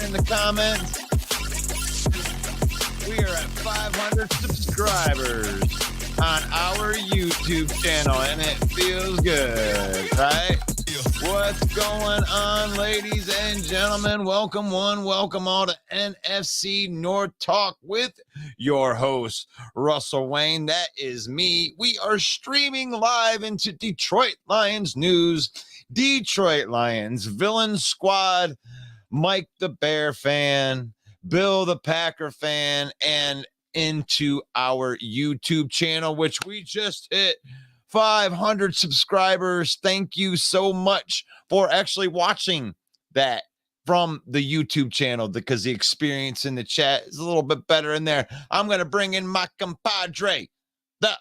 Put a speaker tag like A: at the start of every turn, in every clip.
A: in the comments. We are at 500 subscribers on our YouTube channel, and it feels good, right? What's going on, ladies and gentlemen? Welcome one, welcome all to NFC North Talk with your host, Russell Wayne. That is me. We are streaming live into Detroit Lions news, Detroit Lions villain squad, Mike the Bear fan, Bill the Packer fan, and into our YouTube channel, which we just hit 500 subscribers. Thank you so much for actually watching that from the YouTube channel, because the experience in the chat is a little bit better in there. I'm going to bring in my compadre, the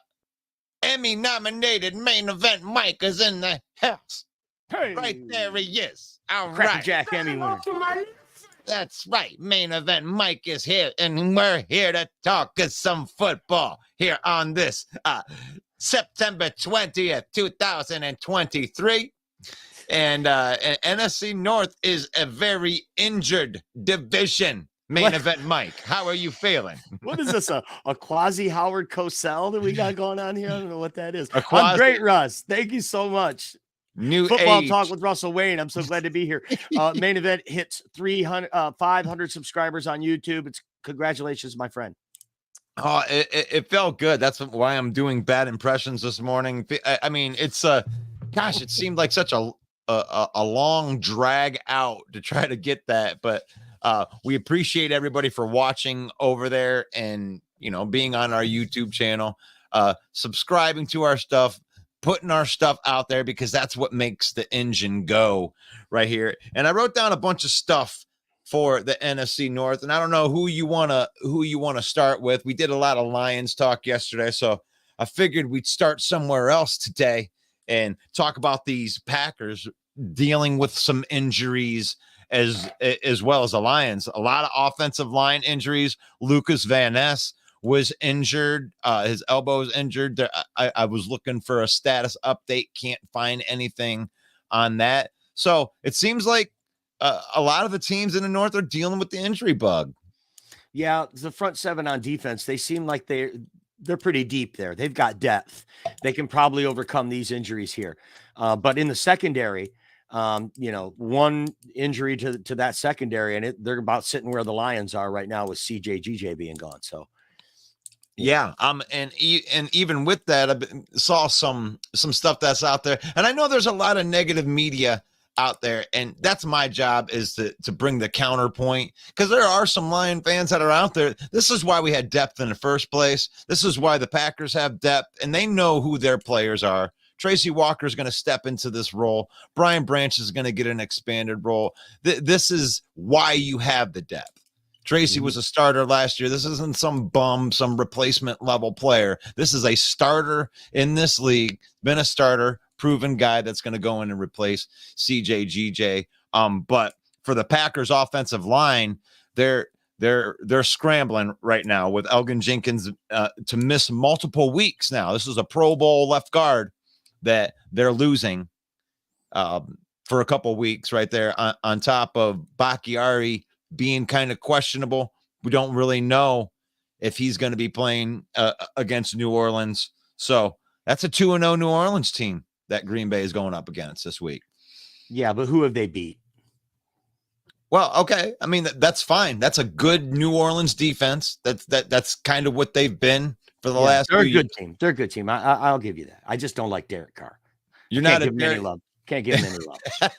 A: Emmy-nominated main event Mike is in the house.
B: Hey.
A: Right there he is. All
B: Cracker
A: right.
B: Jack Emmy winner.
A: That's right. Main event Mike is here, and we're here to talk some football here on this September 20th, 2023. And NFC North is a very injured division. Main event Mike, how are you feeling?
B: What is this, a quasi Howard Cosell that we got going on here? I don't know what that is.
A: I'm
B: great, Russ. Thank you so much.
A: New
B: Football
A: age.
B: Talk with Russell Wayne. I'm so glad to be here. Main event hits 500 subscribers on YouTube. It's congratulations, my friend.
A: Oh, it felt good. That's why I'm doing bad impressions this morning. I mean, it's gosh, it seemed like such a long drag out to try to get that, but we appreciate everybody for watching over there and, you know, being on our YouTube channel, subscribing to our stuff, putting our stuff out there, because that's what makes the engine go right here. And I wrote down a bunch of stuff for the NFC North, and I don't know who you want to start with. We did a lot of Lions talk yesterday, so I figured we'd start somewhere else today and talk about these Packers dealing with some injuries as well as the Lions. A lot of offensive line injuries. Lukas VanNess was injured. His elbow is injured. I was looking for a status update. Can't find anything on that. So it seems like a lot of the teams in the North are dealing with the injury bug.
B: Yeah, the front seven on defense, they seem like they're pretty deep there. They've got depth. They can probably overcome these injuries here. But in the secondary, one injury to that secondary, and they're about sitting where the Lions are right now with CJ being gone. So.
A: Yeah. And even with that, I saw some stuff that's out there, and I know there's a lot of negative media out there, and that's my job, is to bring the counterpoint, because there are some Lion fans that are out there. This is why we had depth in the first place. This is why the Packers have depth, and they know who their players are. Tracy Walker is going to step into this role. Brian Branch is going to get an expanded role. This is why you have the depth. Tracy was a starter last year. This isn't some bum, some replacement level player. This is a starter in this league, been a starter, proven guy that's going to go in and replace CJ. But for the Packers offensive line, they're scrambling right now with Elgin Jenkins to miss multiple weeks now. This is a Pro Bowl left guard that they're losing for a couple weeks right there, on top of Bakhtiari being kind of questionable. We don't really know if he's going to be playing against New Orleans. So that's a 2-0 New Orleans team that Green Bay is going up against this week.
B: Yeah, but who have they beat?
A: Well, okay. I mean, that's fine. That's a good New Orleans defense. That's kind of what they've been for the last
B: They're a
A: few
B: good
A: years.
B: team. They're a good team. I'll give you that. I just don't like Derek Carr.
A: You're
B: Can't
A: not a
B: give him any
A: Derek,
B: love. Can't give him any love.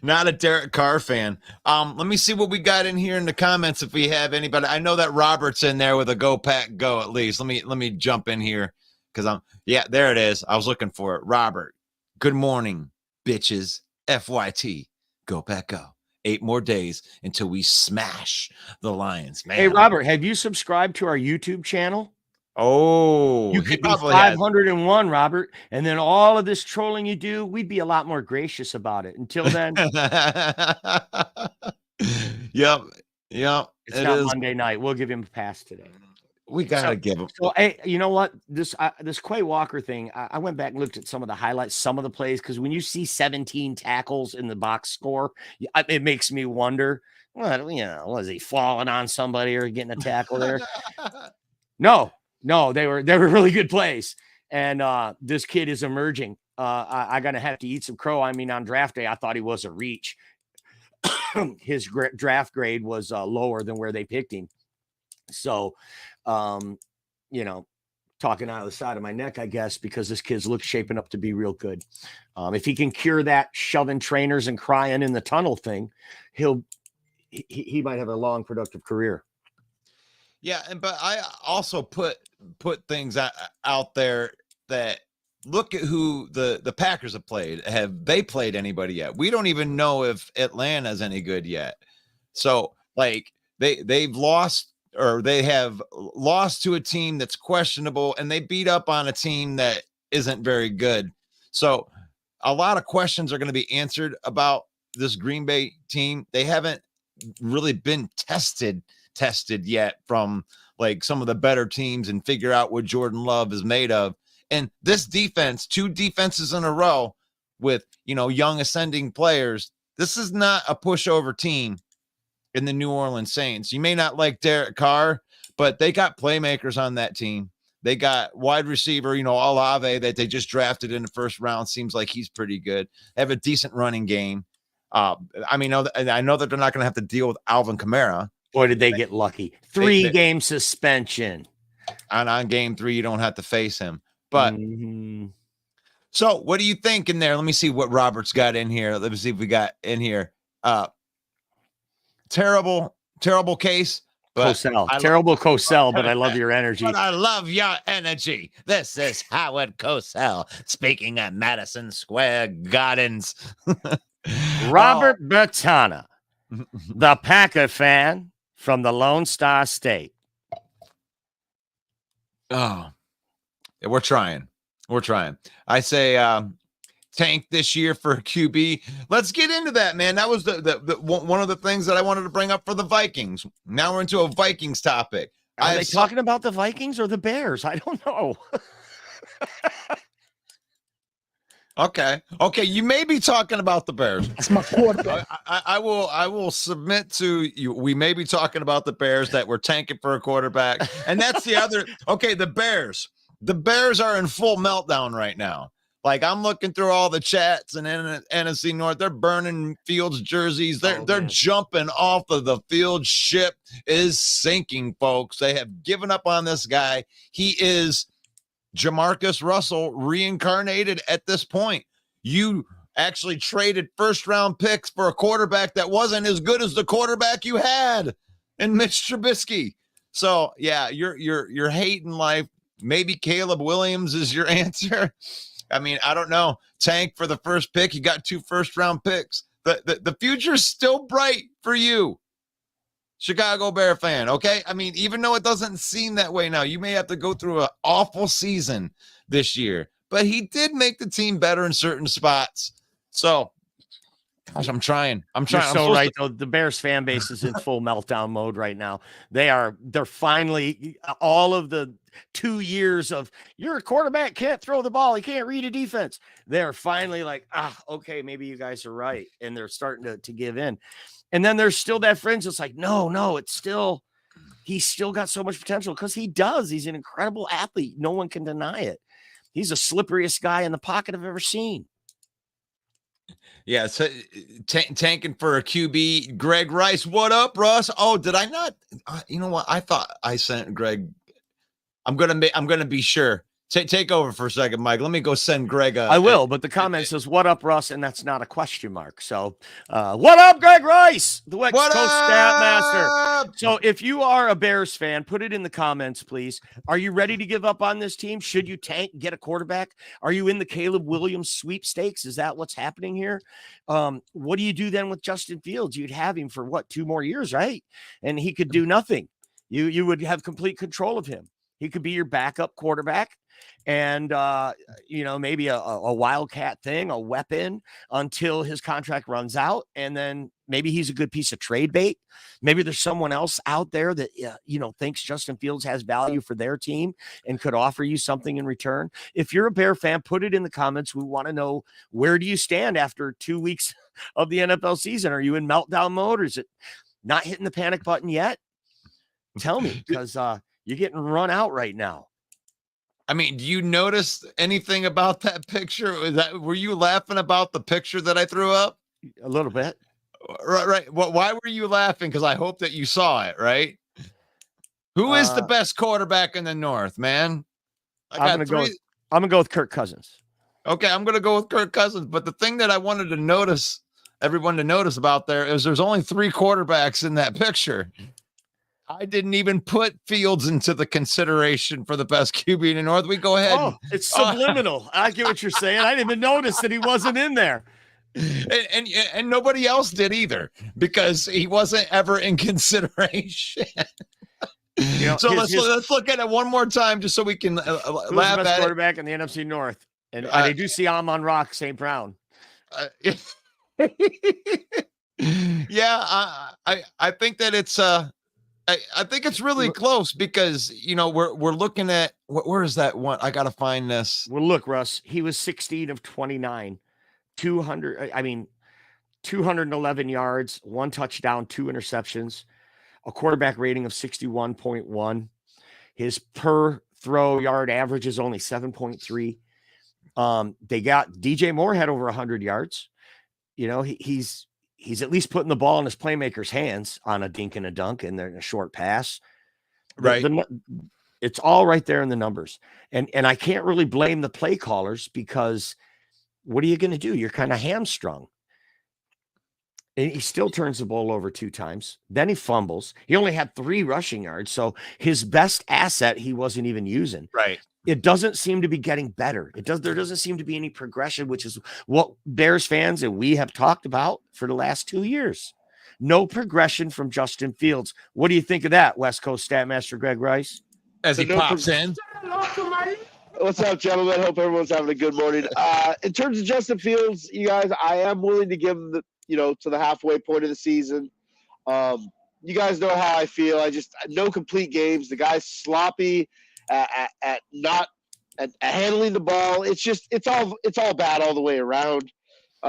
A: not a Derek Carr fan. Let me see what we got in here in the comments, if we have anybody. I know that Robert's in there with a go Pack go, at least. Let me jump in here, because there it is. I was looking for it. Robert, good morning, bitches. FYT, go Pack go. 8 more days until we smash the Lions, man.
B: Hey, Robert, have you subscribed to our YouTube channel?
A: Oh,
B: you could be 501, Robert, and then all of this trolling you do, we'd be a lot more gracious about it. Until then,
A: yep.
B: It's not Monday night. We'll give him a pass today.
A: We gotta give him.
B: So, hey, you know what? This Quay Walker thing, I went back and looked at some of the highlights, some of the plays, because when you see 17 tackles in the box score, it makes me wonder What, was he falling on somebody or getting a tackle there? No, they were really good plays. And this kid is emerging. I gotta have to eat some crow. I mean, on draft day, I thought he was a reach. His draft grade was lower than where they picked him. So, talking out of the side of my neck, I guess, because this kid's shaping up to be real good. If he can cure that shoving trainers and crying in the tunnel thing, he might have a long, productive career.
A: Yeah, but I also put things out there that look at who the Packers have played. Have they played anybody yet? We don't even know if Atlanta's any good yet. So, like, they've lost, or they have lost to a team that's questionable, and they beat up on a team that isn't very good. So a lot of questions are going to be answered about this Green Bay team. They haven't really been tested yet from like some of the better teams and figure out what Jordan Love is made of. And this defense, 2 defenses in a row with, young ascending players, this is not a pushover team in the New Orleans Saints. You may not like Derek Carr, but they got playmakers on that team. They got wide receiver, Olave that they just drafted in the first round. Seems like he's pretty good. They have a decent running game. I know that they're not going to have to deal with Alvin Kamara. Boy,
B: did they get lucky. 3-game suspension.
A: And on game 3, you don't have to face him. But So what do you think in there? Let me see what Robert's got in here. Let me see if we got in here. Terrible case.
B: Terrible Cosell, but I love your energy.
A: But I love your energy. This is Howard Cosell speaking at Madison Square Gardens.
B: Robert Bertana, the Packer fan from the Lone Star State.
A: Oh, we're trying. I say tank this year for a QB. Let's get into that, man. That was the one of the things that I wanted to bring up for the Vikings. Now we're into a Vikings topic.
B: Are they talking about the Vikings or the Bears? I don't know.
A: Okay. You may be talking about the Bears.
C: That's my quarterback.
A: I will submit to you. We may be talking about the Bears, that we're tanking for a quarterback. And that's the other. Okay. The Bears are in full meltdown right now. Like, I'm looking through all the chats and NFC North. They're burning Fields jerseys. They're jumping off of the Fields. Ship is sinking, folks. They have given up on this guy. He is Jamarcus Russell reincarnated at this point. You actually traded first-round picks for a quarterback that wasn't as good as the quarterback you had in Mitch Trubisky. So, yeah, you're hating life. Maybe Caleb Williams is your answer. I mean, I don't know. Tank for the first pick. You got 2 first-round picks. The future's still bright for you, Chicago Bear fan, okay? I mean, even though it doesn't seem that way now, you may have to go through an awful season this year. But he did make the team better in certain spots. So, gosh, I'm trying.
B: You're so right, though. The Bears fan base is in full meltdown mode right now. They're finally, all of the 2 years of you're a quarterback, can't throw the ball, he can't read a defense. They're finally like, okay, maybe you guys are right. And they're starting to give in. And then there's still that fringe that's like, no, he's still got so much potential, because he does. He's an incredible athlete. No one can deny it. He's the slipperiest guy in the pocket I've ever seen.
A: Yeah, so tanking for a QB. Greg Rice, what up, Russ? Oh, did I not? You know what? I thought I sent Greg. I'm gonna be sure. Take over for a second, Mike. Let me go send Greg.
B: I will, but the comment says, "What up, Russ?" and that's not a question mark. So, what up, Greg Rice, the West Coast Stat Master? So, if you are a Bears fan, put it in the comments, please. Are you ready to give up on this team? Should you tank, get a quarterback? Are you in the Caleb Williams sweepstakes? Is that what's happening here? What do you do then with Justin Fields? You'd have him for 2 more years, right? And he could do nothing. You would have complete control of him. He could be your backup quarterback. And, maybe a wildcat thing, a weapon until his contract runs out. And then maybe he's a good piece of trade bait. Maybe there's someone else out there that, thinks Justin Fields has value for their team and could offer you something in return. If you're a Bear fan, put it in the comments. We want to know, where do you stand after 2 weeks of the NFL season? Are you in meltdown mode, or is it not hitting the panic button yet? Tell me, because you're getting run out right now.
A: I mean, do you notice anything about that picture? Were you laughing about the picture that I threw up?
B: A little bit.
A: Right. Well, why were you laughing? Because I hope that you saw it, right? Who is the best quarterback in the North, man?
B: I'm gonna go with Kirk Cousins.
A: Okay, I'm gonna go with Kirk Cousins. But the thing that I wanted to notice, everyone to notice about there, is there's only 3 quarterbacks in that picture. I didn't even put Fields into the consideration for the best QB in the North. We go ahead.
B: Oh, it's subliminal. I get what you're saying. I didn't even notice that he wasn't in there.
A: And nobody else did either, because he wasn't ever in consideration. So let's look at it one more time, just so we can laugh at
B: quarterback in the NFC North, and I do see Amon-Ra St. Brown.
A: Yeah, I think that it's I think it's really close, because we're looking at where is that one? I gotta find this.
B: Well, look, Russ, he was 16 of 29, 211 yards, 1 touchdown, 2 interceptions, a quarterback rating of 61.1. His per throw yard average is only 7.3. They got DJ Moore had over 100 yards. He's at least putting the ball in his playmaker's hands on a dink and a dunk, and they're in a short pass.
A: Right.
B: It's all right there in the numbers. And I can't really blame the play callers, because what are you going to do? You're kind of hamstrung. And he still turns the ball over 2 times. Then he fumbles. He only had 3 rushing yards. So his best asset, he wasn't even using.
A: Right.
B: It doesn't seem to be getting better. There doesn't seem to be any progression, which is what Bears fans and we have talked about for the last 2 years. No progression from Justin Fields. What do you think of that, West Coast Statmaster Greg Rice?
A: As he pops in.
C: What's up, gentlemen? Hope everyone's having a good morning. In terms of Justin Fields, you guys, I am willing to give him to the halfway point of the season. You guys know how I feel. No complete games. The guy's sloppy at handling the ball. It's all bad all the way around.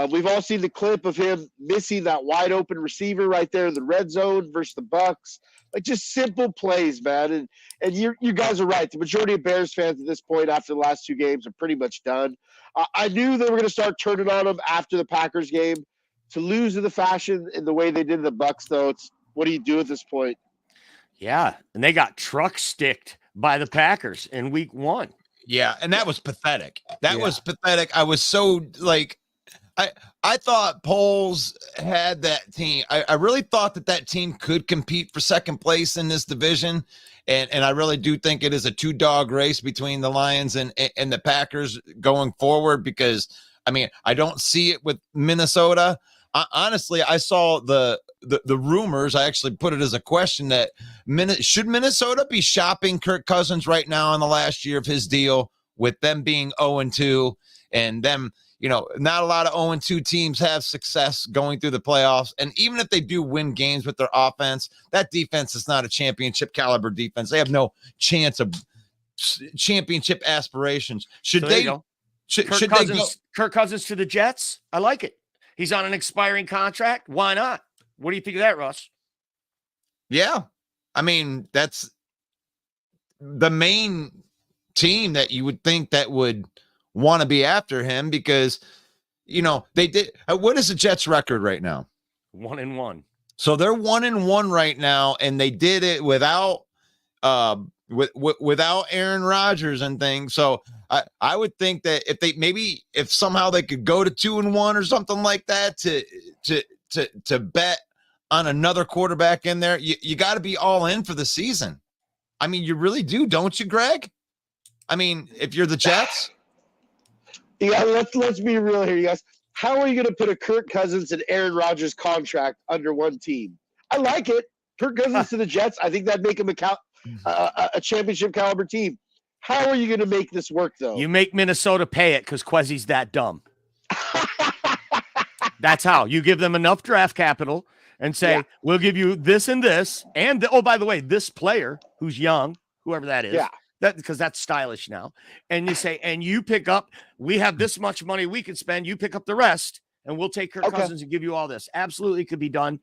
C: We've all seen the clip of him missing that wide open receiver right there in the red zone versus the Bucks. Like, just simple plays, man. And you guys are right. The majority of Bears fans at this point, after the last 2 games, are pretty much done. I knew they were going to start turning on him after the Packers game. To lose in the fashion in the way they did the Bucks, though, what do you do at this point?
B: Yeah, and they got truck sticked by the Packers in week 1.
A: Yeah, and that was pathetic. That was pathetic. I was so I thought Poles had that team. I really thought that team could compete for second place in this division. And I really do think it is a 2-dog race between the Lions and the Packers going forward, because I don't see it with Minnesota. Honestly, I saw the rumors. I actually put it as a question that should Minnesota be shopping Kirk Cousins right now in the last year of his deal, with them being 0-2 and them, not a lot of 0-2 teams have success going through the playoffs. And even if they do win games with their offense, that defense is not a championship caliber defense. They have no chance of championship aspirations. Should they go?
B: Kirk Cousins to the Jets? I like it. He's on an expiring contract. Why not? What do you think of that, Russ?
A: Yeah. That's the main team that you would think that would want to be after him, because, they did. What is the Jets record right now?
B: 1-1.
A: So they're 1-1 right now, and they did it without without Aaron Rodgers and things. So I would think that if somehow they could go to 2-1 or something like that to bet on another quarterback in there, you got to be all in for the season. You really do, don't you, Greg? If you're the Jets.
C: Yeah, let's be real here, you guys. How are you going to put a Kirk Cousins and Aaron Rodgers contract under one team? I like it. Kirk Cousins to the Jets, I think that'd make him a championship caliber team. How are you going to make this work, though?
B: You make Minnesota pay it because Quezzy's that dumb. That's how. You give them enough draft capital and say, we'll give you this and this. And, by the way, this player who's young, whoever that is. Yeah. Because that's stylish now. And you say, and you pick up, we have this much money we can spend. You pick up the rest, and we'll take Kirk Cousins and give you all this. Absolutely could be done.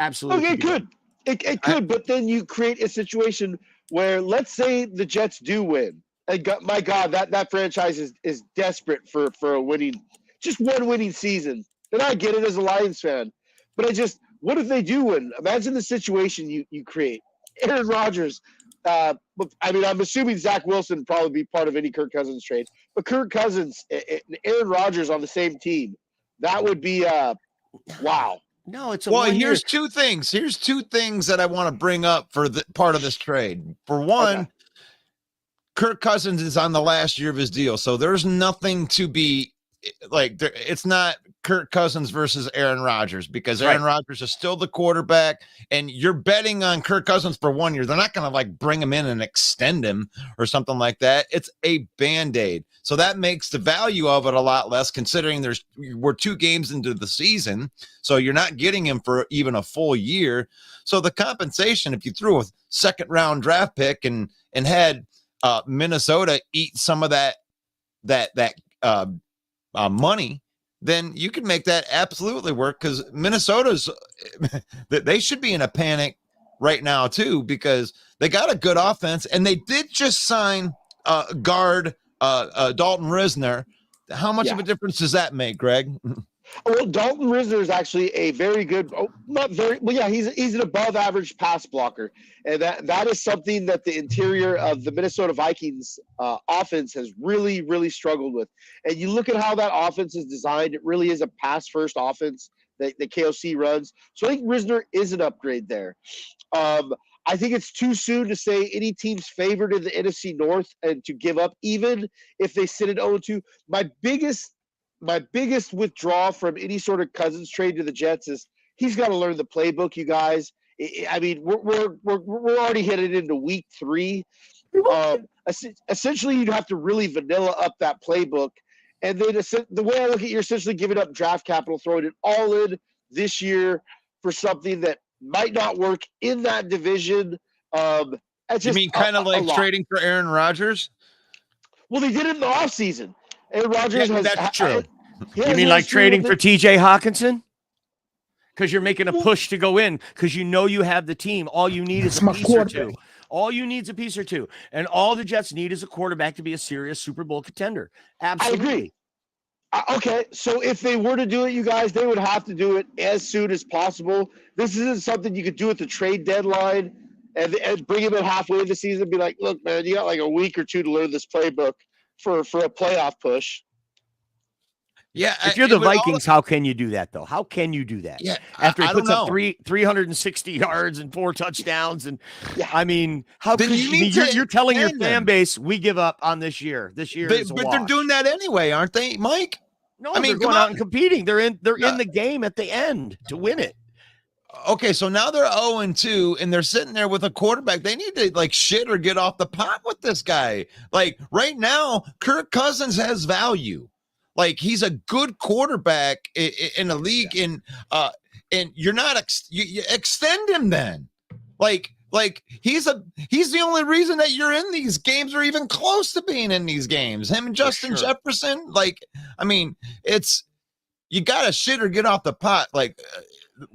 B: Absolutely.
C: Okay, it could. It could, but then you create a situation where, let's say the Jets do win. And my God, that franchise is desperate for a winning, just one winning season. And I get it as a Lions fan, but what if they do win? Imagine the situation you create. Aaron Rodgers. I mean, I'm assuming Zach Wilson would probably be part of any Kirk Cousins trade, but Kirk Cousins and Aaron Rodgers on the same team, that would be wow.
B: No, it's
A: here's two things. Here's two things that I want to bring up for the part of this trade. For one, Kirk Cousins is on the last year of his deal, so there's nothing to be like. It's not Kirk Cousins versus Aaron Rodgers, because Aaron Rodgers is still the quarterback, and you're betting on Kirk Cousins for 1 year. They're not going to like bring him in and extend him or something like that. It's a Band-Aid. So that makes the value of it a lot less, considering we're 2 games into the season. So you're not getting him for even a full year. So the compensation, if you threw a second round draft pick and had Minnesota eat some of that money, then you can make that absolutely work, because Minnesota's they should be in a panic right now too, because they got a good offense and they did just sign guard Dalton Risner. How much of a difference does that make, Greg?
C: Well, Dalton Risner is actually a very good, not very, well, yeah, he's an above average pass blocker. And that is something that the interior of the Minnesota Vikings offense has really, really struggled with. And you look at how that offense is designed, it really is a pass first offense that the KOC runs. So I think Risner is an upgrade there. I think it's too soon to say any team's favored in the NFC North and to give up, even if they sit at 0-2. My biggest withdrawal from any sort of Cousins trade to the Jets is he's got to learn the playbook, you guys. I mean, we're already headed into week 3. Essentially, you'd have to really vanilla up that playbook. And then the way I look at it, you're essentially giving up draft capital, throwing it all in this year for something that might not work in that division.
A: You mean kind of like trading for Aaron Rodgers?
C: Well, they did it in the offseason. Aaron Rodgers
A: that's true.
B: You mean like trading for TJ Hawkinson? Because you're making a push to go in, because you know you have the team. All you need is a piece or two. All you need is a piece or two. And all the Jets need is a quarterback to be a serious Super Bowl contender. Absolutely.
C: I agree. Okay, so if they were to do it, you guys, they would have to do it as soon as possible. This isn't something you could do at the trade deadline and bring him in halfway in the season and be like, look, man, you got like a week or 2 to learn this playbook for a playoff push.
A: Yeah.
B: If you're the Vikings, how can you do that, though? How can you do that?
A: Yeah,
B: after he puts up 360 yards and 4 touchdowns. And I mean, how could you're telling your fan base, we give up on this year. This year is a wash.
A: But they're doing that anyway, aren't they, Mike?
B: No, I mean, they're going out and competing. They're in the game at the end to win it.
A: Okay, so now they're 0-2 and they're sitting there with a quarterback. They need to like shit or get off the pot with this guy. Like right now, Kirk Cousins has value. Like he's a good quarterback in the league, and you're not you extend him then. Like he's the only reason that you're in these games or even close to being in these games. Him and Justin Jefferson. Like, I mean, you got to shit or get off the pot. Like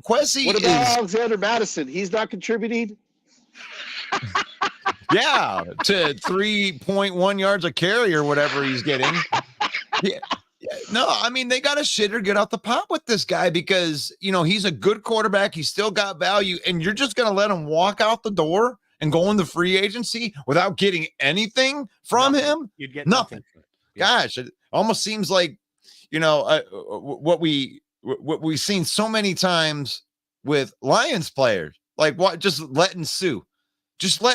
A: Kwesi.
C: What about Alexander Madison? He's not contributing.
A: Yeah, to 3.1 yards a carry or whatever he's getting. Yeah. No, I mean, they got to shit or get out the pot with this guy, because, you know, he's a good quarterback. He's still got value, and you're just going to let him walk out the door and go into free agency without getting anything from him?
B: You'd get
A: nothing.
B: Yeah.
A: Gosh, it almost seems like, you know, what we've seen so many times with Lions players, like what, just letting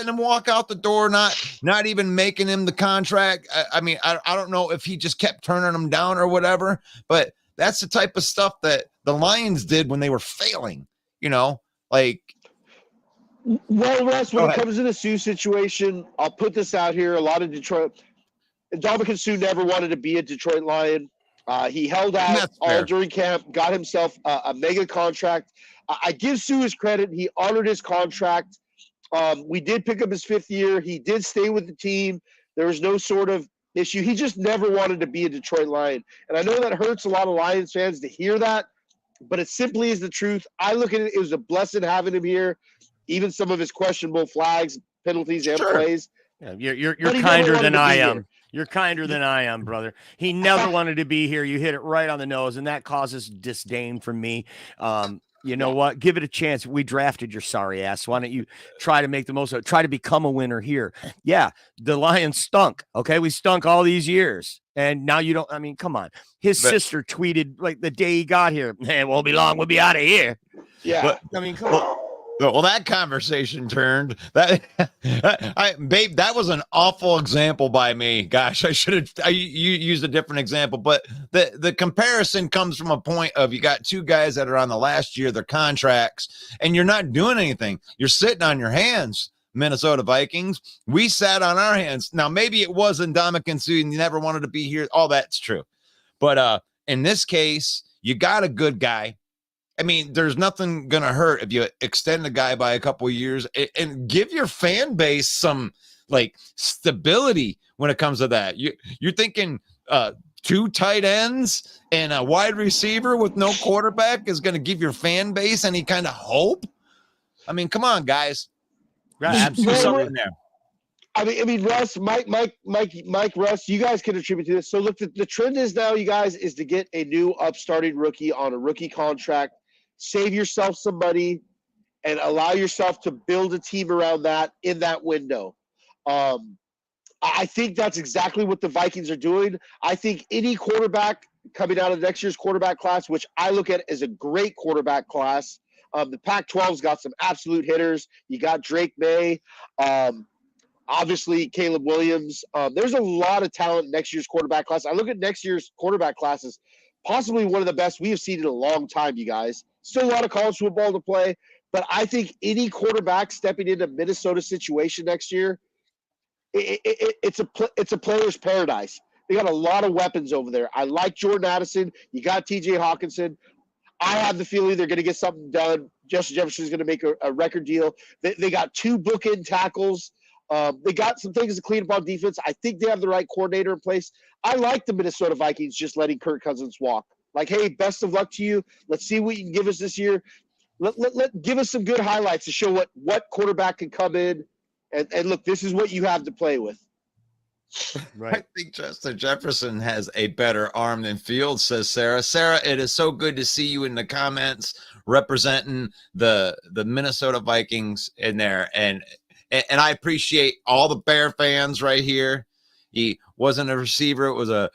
A: him walk out the door, not even making him the contract. I mean, I don't know if he just kept turning him down or whatever, but that's the type of stuff that the Lions did when they were failing, you know, like.
C: Well, Russ, when it comes to the Sue situation, I'll put this out here. A lot of Detroit, Ndamukong Suh never wanted to be a Detroit Lion. He held out all during camp, got himself a mega contract. I give Sue his credit. He honored his contract. We did pick up his 5th year. He did stay with the team. There was no sort of issue. He just never wanted to be a Detroit Lion. And I know that hurts a lot of Lions fans to hear that, but it simply is the truth. I look at it, it was a blessing having him here, even some of his questionable flags, penalties, and plays.
B: Yeah, you're
C: But he never
B: kinder
C: wanted
B: than
C: to be
B: I
C: here.
B: am. You're kinder than I am, brother. He never wanted to be here. You hit it right on the nose, and that causes disdain from me. You know what? Give it a chance. We drafted your sorry ass. Why don't you try to make the most of it? Try to become a winner here. Yeah, the Lions stunk. Okay, we stunk all these years, and now you don't. I mean, come on. His sister tweeted like the day he got here. Man, won't be long. We'll be out of here.
C: Yeah.
B: But I mean, come on.
A: Well, that conversation turned. Babe, that was an awful example by me. Gosh, you used a different example, but the comparison comes from a point of you got two guys that are on the last year of their contracts, and you're not doing anything. You're sitting on your hands, Minnesota Vikings. We sat on our hands. Now, maybe it wasn't Ndamukong Suh and you never wanted to be here. All that's true. But in this case, you got a good guy. I mean, there's nothing going to hurt if you extend the guy by a couple of years and give your fan base some like stability when it comes to that. You're thinking 2 tight ends and a wide receiver with no quarterback is going to give your fan base any kind of hope? I mean, come on, guys.
B: Right, absolutely.
C: There. I mean, Russ, Mike, Russ, you guys can attribute to this. So look, the trend is now, you guys, is to get a new upstarting rookie on a rookie contract. Save yourself some money and allow yourself to build a team around that in that window. I think that's exactly what the Vikings are doing. I think any quarterback coming out of next year's quarterback class, which I look at as a great quarterback class, the Pac-12's got some absolute hitters. You got Drake May, obviously Caleb Williams. There's a lot of talent in next year's quarterback class. I look at next year's quarterback classes, possibly one of the best we have seen in a long time, you guys. Still a lot of college football to play, but I think any quarterback stepping into Minnesota situation next year, it's a player's paradise. They got a lot of weapons over there. I like Jordan Addison. You got T.J. Hawkinson. I have the feeling they're going to get something done. Justin Jefferson is going to make a record deal. They got 2 bookend tackles. They got some things to clean up on defense. I think they have the right coordinator in place. I like the Minnesota Vikings just letting Kirk Cousins walk. Like, hey, best of luck to you. Let's see what you can give us this year. Give us some good highlights to show what quarterback can come in. And look, this is what you have to play with.
B: Right.
A: I think Justin Jefferson has a better arm than Fields, says Sarah. Sarah, it is so good to see you in the comments representing the Minnesota Vikings in there. And I appreciate all the Bear fans right here. He wasn't a receiver. It was a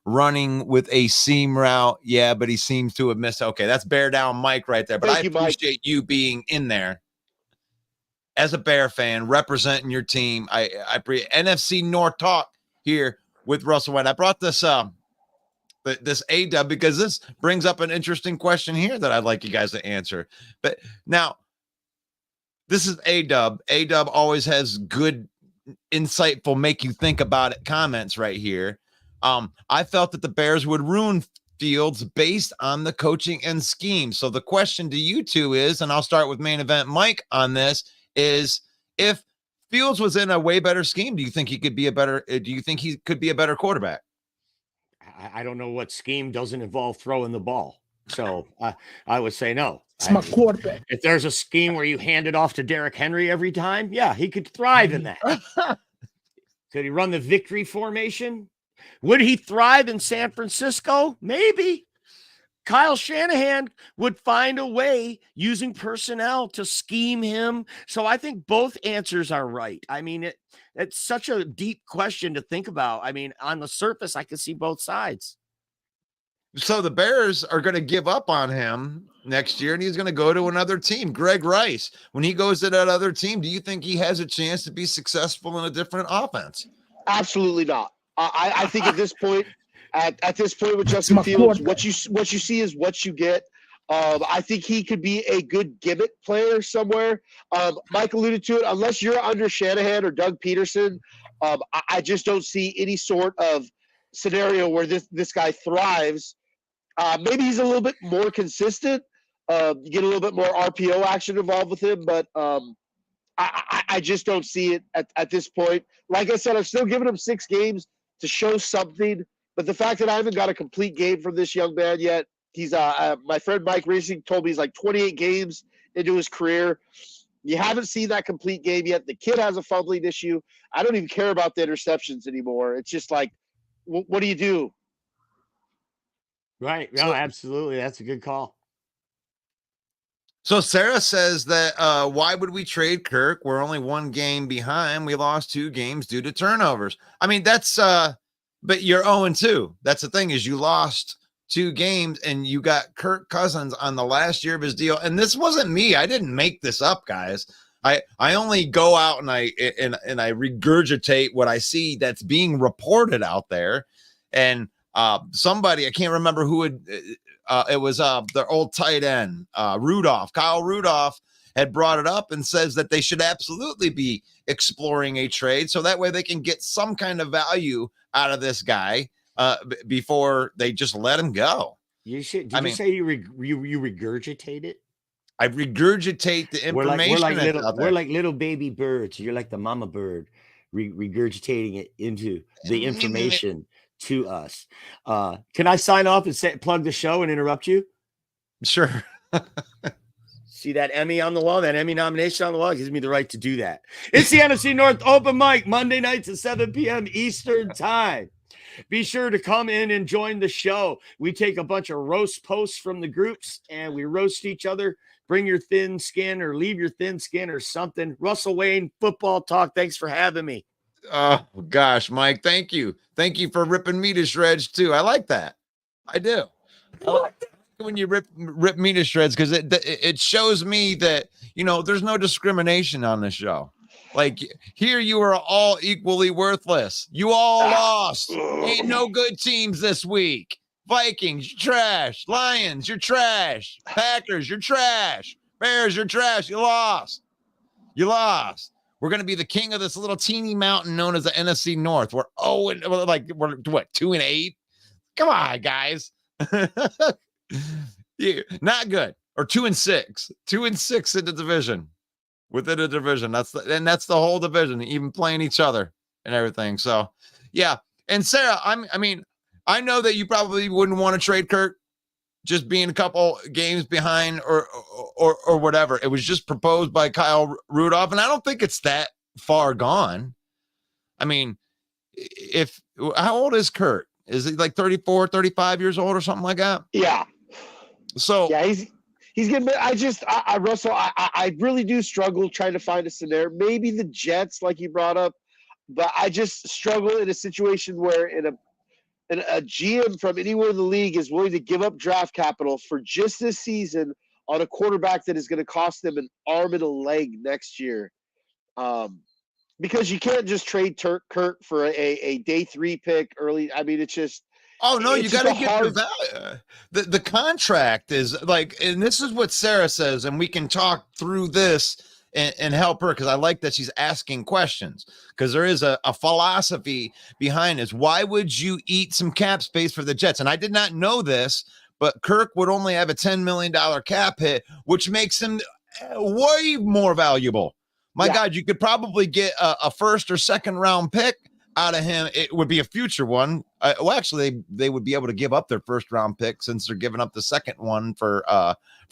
A: running with a seam route. Yeah, but he seems to have missed. Okay, that's Bear Down Mike right there. But I appreciate you being in there as a Bear fan, representing your team. I NFC North talk here with Russell White. I brought this this A-dub because this brings up an interesting question here that I'd like you guys to answer. But now, this is A-dub. A-dub always has good, insightful, make you think about it comments right here. I felt that the Bears would ruin Fields based on the coaching and scheme. So the question to you two is, and I'll start with main event Mike on this, is if Fields was in a way better scheme, do you think he could be a better quarterback?
B: I don't know what scheme doesn't involve throwing the ball. So I would say no.
D: It's my quarterback.
B: If there's a scheme where you hand it off to Derrick Henry every time, yeah, he could thrive in that. Could he run the victory formation? Would he thrive in San Francisco? Maybe. Kyle Shanahan would find a way using personnel to scheme him. So I think both answers are right. I mean, it's such a deep question to think about. I mean, on the surface, I can see both sides.
A: So the Bears are going to give up on him next year, and he's going to go to another team. Greg Rice, when he goes to that other team, do you think he has a chance to be successful in a different offense?
C: Absolutely not. I think at this point, at this point with Justin Fields, what you see is what you get. I think he could be a good gimmick player somewhere. Mike alluded to it. Unless you're under Shanahan or Doug Peterson, I just don't see any sort of scenario where this guy thrives. Maybe he's a little bit more consistent. You get a little bit more RPO action involved with him, but I just don't see it at this point. Like I said, I'm still giving him 6 games to show something, but the fact that I haven't got a complete game from this young man yet, He's my friend Mike Racing told me he's like 28 games into his career. You haven't seen that complete game yet. The kid has a fumbling issue. I don't even care about the interceptions anymore. It's just like, what do you do?
B: Right. No, absolutely. That's a good call.
A: So Sarah says that why would we trade Kirk? We're only one game behind. We lost 2 games due to turnovers. I mean, that's but you're 0-2. That's the thing, is you lost 2 games and you got Kirk Cousins on the last year of his deal. And this wasn't me. I didn't make this up, guys. I only go out and I regurgitate what I see that's being reported out there. And somebody, I can't remember who it was the old tight end, Kyle Rudolph had brought it up and says that they should absolutely be exploring a trade so that way they can get some kind of value out of this guy before they just let him go.
B: You should. Did you say you regurgitate it?
A: I regurgitate the information.
B: We're like little baby birds. You're like the mama bird, regurgitating it into the information to us. Can I sign off and plug the show and interrupt you?
A: Sure.
B: See that Emmy on the wall, that Emmy nomination on the wall? It gives me the right to do that. It's the NFC North Open Mic, Monday nights at 7 p.m. Eastern Time. Be sure to come in and join the show. We take a bunch of roast posts from the groups and we roast each other. Bring your thin skin or leave your thin skin or something. Russell Wayne, Football Talk. Thanks for having me.
A: Oh, gosh, Mike, thank you. Thank you for ripping me to shreds, too. I like that. I do. I like that when you rip me to shreds because it shows me that, there's no discrimination on this show. Like, here you are all equally worthless. You all lost. Ain't no good teams this week. Vikings, you're trash. Lions, you're trash. Packers, you're trash. Bears, you're trash. You lost. We're going to be the king of this little teeny mountain known as the NFC North. We're 2-8. Come on, guys. Yeah, not good. Or 2-6. 2-6 in the division. Within a division. That's the whole division, even playing each other and everything. So, yeah. And Sarah, I know that you probably wouldn't want to trade Kirk, just being a couple games behind or whatever. It was just proposed by Kyle Rudolph, and I don't think it's that far gone. I mean, how old is Kirk? Is he like 34, 35 years old or something like that?
C: Yeah.
A: So
C: yeah, he's getting. Russell, I really do struggle trying to find a scenario. Maybe the Jets, like you brought up, but I just struggle in a situation where a GM from anywhere in the league is willing to give up draft capital for just this season on a quarterback that is going to cost them an arm and a leg next year. Because you can't just trade Kirk for a day 3 pick early. I mean, it's just.
A: Oh, no, you got to get the value. The contract is like, and this is what Sarah says, and we can talk through this and help her because I like that she's asking questions because there is a philosophy behind this. Why would you eat some cap space for the Jets? And I did not know this, but Kirk would only have a $10 million cap hit, which makes him way more valuable. My God, you could probably get a first or second round pick out of him. It would be a future one. Actually, they would be able to give up their first round pick since they're giving up the second one for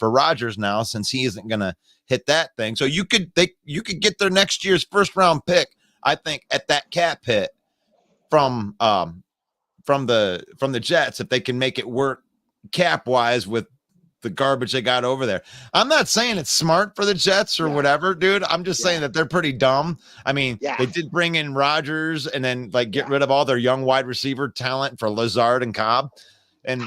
A: Rodgers now, since he isn't going to hit that thing. So you could get their next year's first round pick, I think, at that cap hit from the Jets if they can make it work cap wise with the garbage they got over there. I'm not saying it's smart for the Jets or whatever, dude. I'm just saying that they're pretty dumb. I mean, they did bring in Rodgers and then get rid of all their young wide receiver talent for Lazard and Cobb. And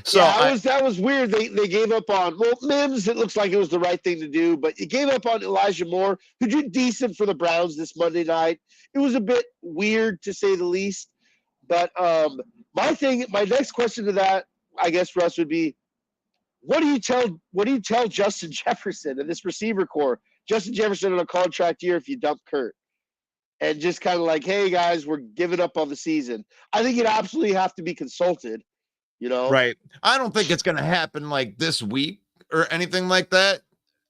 A: so
C: that was weird. They gave up on Mims. It looks like it was the right thing to do, but you gave up on Elijah Moore, who did decent for the Browns this Monday night. It was a bit weird to say the least. But my next question to that, I guess, Russ, would be, what do you tell Justin Jefferson and this receiver core? Justin Jefferson on a contract year if you dump Kirk. And just kind of like, hey guys, we're giving up on the season. I think you'd absolutely have to be consulted,
A: Right. I don't think it's going to happen like this week or anything like that.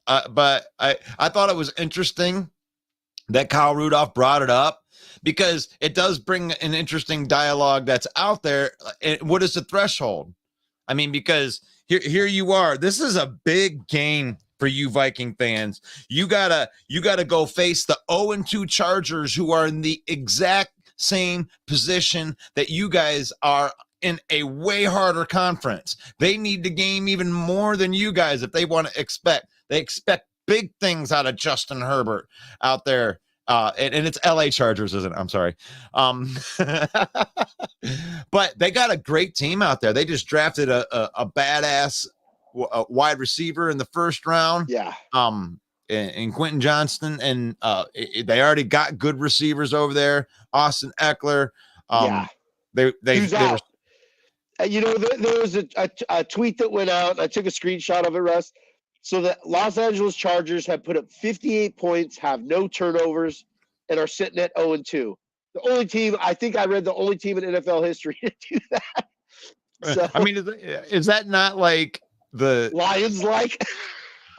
A: But I thought it was interesting that Kyle Rudolph brought it up because it does bring an interesting dialogue that's out there. What is the threshold? I mean, because here you are. This is a big game for you Viking fans. You gotta go face the 0-2 Chargers, who are in the exact same position that you guys are, in a way harder conference. They need the game even more than you guys if they want to expect. They expect big things out of Justin Herbert out there. And it's LA Chargers, isn't it? I'm sorry. But they got a great team out there. They just drafted a badass wide receiver in the first round.
C: Yeah.
A: And Quentin Johnston, and they already got good receivers over there. Austin Eckler. They were.
C: There was a tweet that went out. I took a screenshot of it, Russ. So the Los Angeles Chargers have put up 58 points, have no turnovers, and are sitting at 0-2. The only team, I think I read, the only team in NFL history to do that. So,
A: I mean, is that not like the
C: Lions like?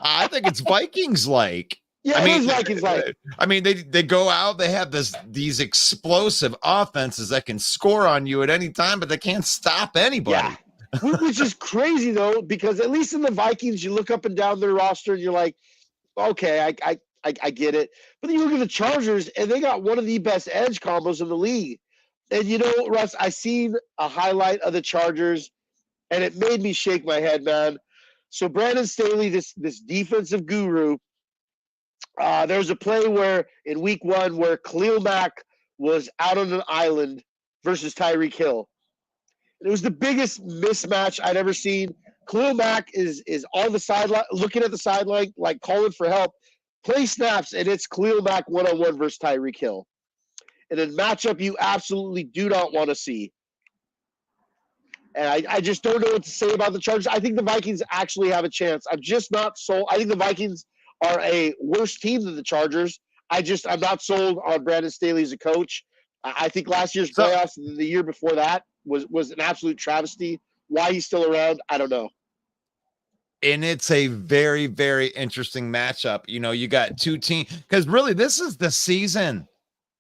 A: I think it's Vikings like.
C: Yeah, it is Vikings like.
A: I mean, they go out, they have these explosive offenses that can score on you at any time, but they can't stop anybody.
C: Yeah. Which is crazy though, because at least in the Vikings, you look up and down their roster and you're like, okay, I get it. But then you look at the Chargers and they got one of the best edge combos in the league. And Russ, I seen a highlight of the Chargers and it made me shake my head, man. So Brandon Staley, this defensive guru, there was a play where in week 1 where Khalil Mack was out on an island versus Tyreek Hill. It was the biggest mismatch I'd ever seen. Khalil Mack is on the sideline, looking at the sideline, like calling for help. Play snaps, and it's Khalil Mack one-on-one versus Tyreek Hill. And a matchup you absolutely do not want to see. And I just don't know what to say about the Chargers. I think the Vikings actually have a chance. I'm just not sold. I think the Vikings are a worse team than the Chargers. I'm not sold on Brandon Staley as a coach. I think last year's playoffs and the year before that was an absolute travesty. Why he's still around, I don't know.
A: And it's a very, very interesting matchup. You got two teams, because really this is the season.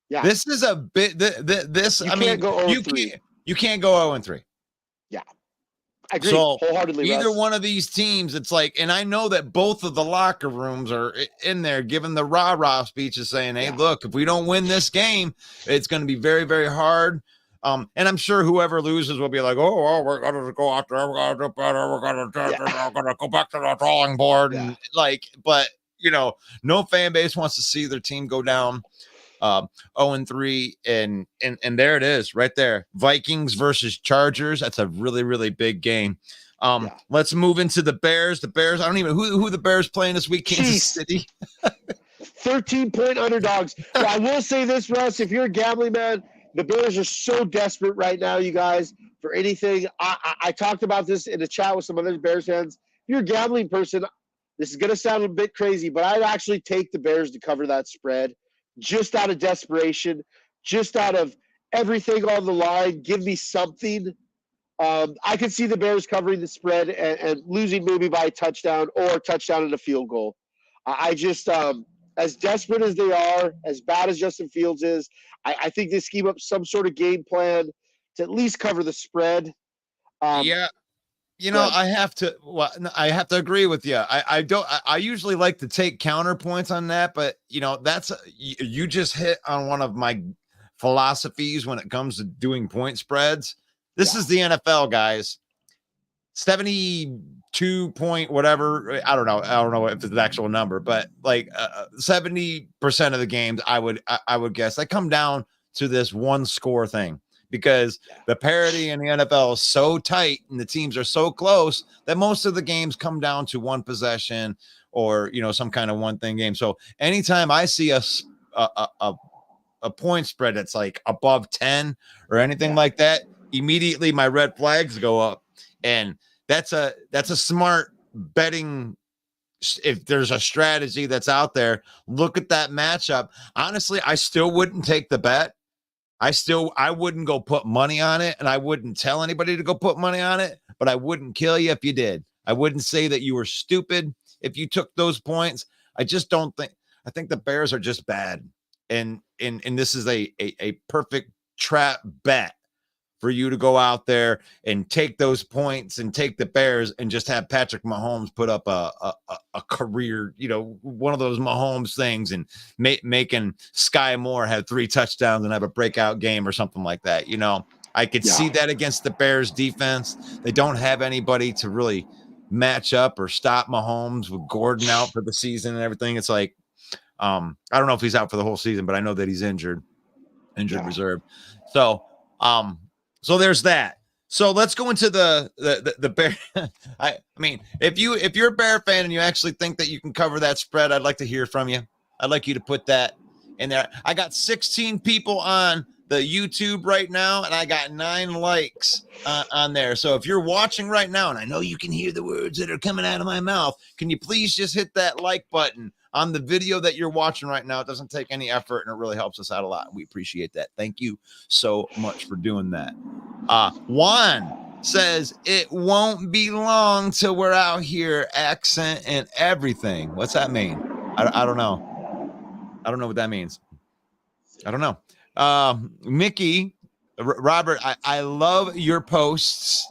C: Yeah.
A: This is a bit this.
C: You can't go 0-3.
A: You can't go 0-3.
C: Yeah. I agree wholeheartedly.
A: Either
C: Russ.
A: one of these teams, it's like, and I know that both of the locker rooms are in there giving the rah-rah speeches saying, hey, look, if we don't win this game, it's going to be very, very hard. And I'm sure whoever loses will be like, oh, we're going to go out there. We're going to do better. We're going to go back to the drawing board.
C: Yeah.
A: And but no fan base wants to see their team go down 0-3. And there it is right there. Vikings versus Chargers. That's a really, really big game. Let's move into the Bears. The Bears, I don't even who the Bears playing this week. Kansas City.
C: 13-point underdogs. But I will say this, Russ, if you're a gambling man, the Bears are so desperate right now, you guys, for anything. I talked about this in a chat with some other Bears fans. If you're a gambling person, this is going to sound a bit crazy, but I'd actually take the Bears to cover that spread just out of desperation, just out of everything on the line. Give me something. I could see the Bears covering the spread and losing maybe by a touchdown or a touchdown and a field goal. I just as desperate as they are, as bad as Justin Fields is, I think they scheme up some sort of game plan to at least cover the spread.
A: I have to agree with you. I usually like to take counterpoints on that, but you just hit on one of my philosophies when it comes to doing point spreads. This is the NFL, guys. 72 point whatever. I don't know if it's the actual number, but 70% of the games I would guess they come down to this one score thing, because the parity in the NFL is so tight and the teams are so close that most of the games come down to one possession or some kind of one thing game. So anytime I see a point spread that's like above 10 or anything like that, immediately my red flags go up. And that's a smart betting. If there's a strategy that's out there, look at that matchup. Honestly, I still wouldn't take the bet. I wouldn't go put money on it, and I wouldn't tell anybody to go put money on it, but I wouldn't kill you if you did. I wouldn't say that you were stupid if you took those points. I just don't think. I think the Bears are just bad. and this is a perfect trap bet for you to go out there and take those points and take the Bears and just have Patrick Mahomes put up a career, one of those Mahomes things, and making Sky Moore have 3 touchdowns and have a breakout game or something like that. I could see that against the Bears defense. They don't have anybody to really match up or stop Mahomes with Gordon out for the season and everything. It's like, I don't know if he's out for the whole season, but I know that he's injured reserve. So there's that. So let's go into the Bear. I mean, if you're a Bear fan and you actually think that you can cover that spread, I'd like to hear from you. I'd like you to put that in there. I got 16 people on the YouTube right now, and I got 9 likes on there. So if you're watching right now, and I know you can hear the words that are coming out of my mouth, can you please just hit that like button on the video that you're watching right now? It doesn't take any effort, and it really helps us out a lot. We appreciate that. Thank you so much for doing that. Juan says, it won't be long till we're out here, accent and everything. What's that mean? I don't know. I don't know what that means. I don't know. Mickey, Robert, I love your posts,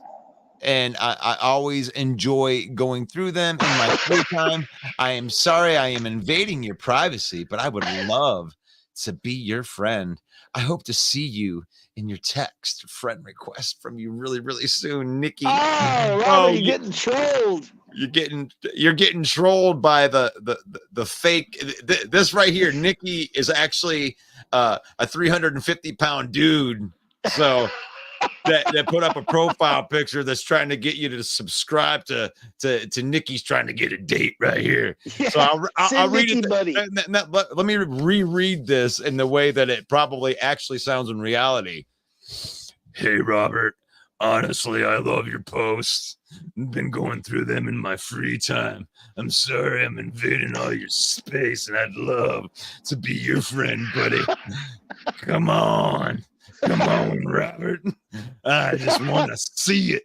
A: and I always enjoy going through them in my free time. I am sorry I am invading your privacy, but I would love to be your friend. I hope to see you in your text friend request from you really, really soon, Nikki.
C: Oh, Robert, you're getting trolled.
A: You're getting trolled by the fake. This right here, Nikki is actually a 350-pound dude. So that put up a profile picture that's trying to get you to subscribe to Nikki's trying to get a date right here. Yeah, so I'll read it. Let me reread this in the way that it probably actually sounds in reality. Hey, Robert. Honestly, I love your posts. I've been going through them in my free time. I'm sorry I'm invading all your space, and I'd love to be your friend, buddy. Come on, Robert. I just want to see it.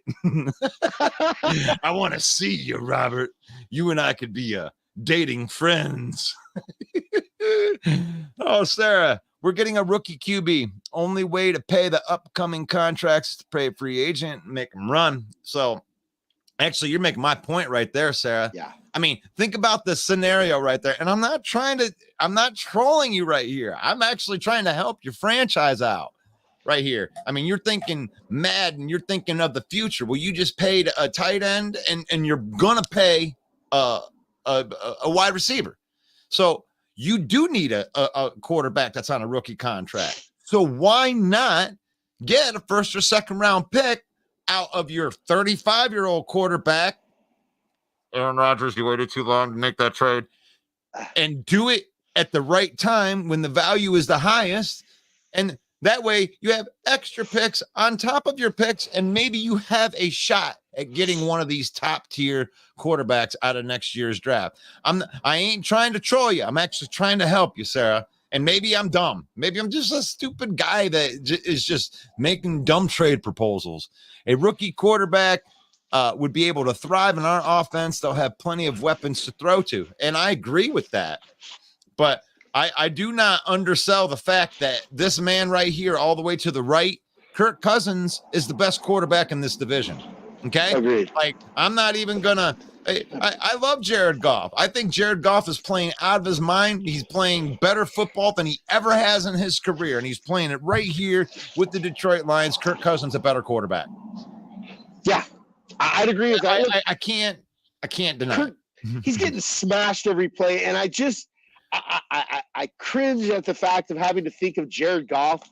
A: I want to see you, Robert. You and I could be dating friends. Oh, Sarah, we're getting a rookie QB. Only way to pay the upcoming contracts is to pay a free agent and make them run. So actually, you're making my point right there, Sarah.
C: Yeah.
A: I mean, think about the scenario right there. And I'm not trolling you right here. I'm actually trying to help your franchise out right here. I mean, you're thinking Madden, you're thinking of the future. Well, you just paid a tight end and you're going to pay a wide receiver. So you do need a quarterback that's on a rookie contract. So why not get a first or second round pick out of your 35-year-old quarterback? Aaron Rodgers, you waited too long to make that trade, and do it at the right time when the value is the highest. And that way you have extra picks on top of your picks, and maybe you have a shot at getting one of these top tier quarterbacks out of next year's draft. I ain't trying to troll you. I'm actually trying to help you, Sarah. And maybe I'm dumb. Maybe I'm just a stupid guy that is just making dumb trade proposals. A rookie quarterback would be able to thrive in our offense. They'll have plenty of weapons to throw to. And I agree with that. But I do not undersell the fact that this man right here, all the way to the right, Kirk Cousins is the best quarterback in this division. Okay?
C: Agreed.
A: Like, I'm not even going to I love Jared Goff. I think Jared Goff is playing out of his mind. He's playing better football than he ever has in his career, and he's playing it right here with the Detroit Lions. Kirk Cousins, a better quarterback.
C: Yeah, I'd agree with that.
A: I can't deny
C: Kirk,
A: it.
C: He's getting smashed every play, and I cringe at the fact of having to think of Jared Goff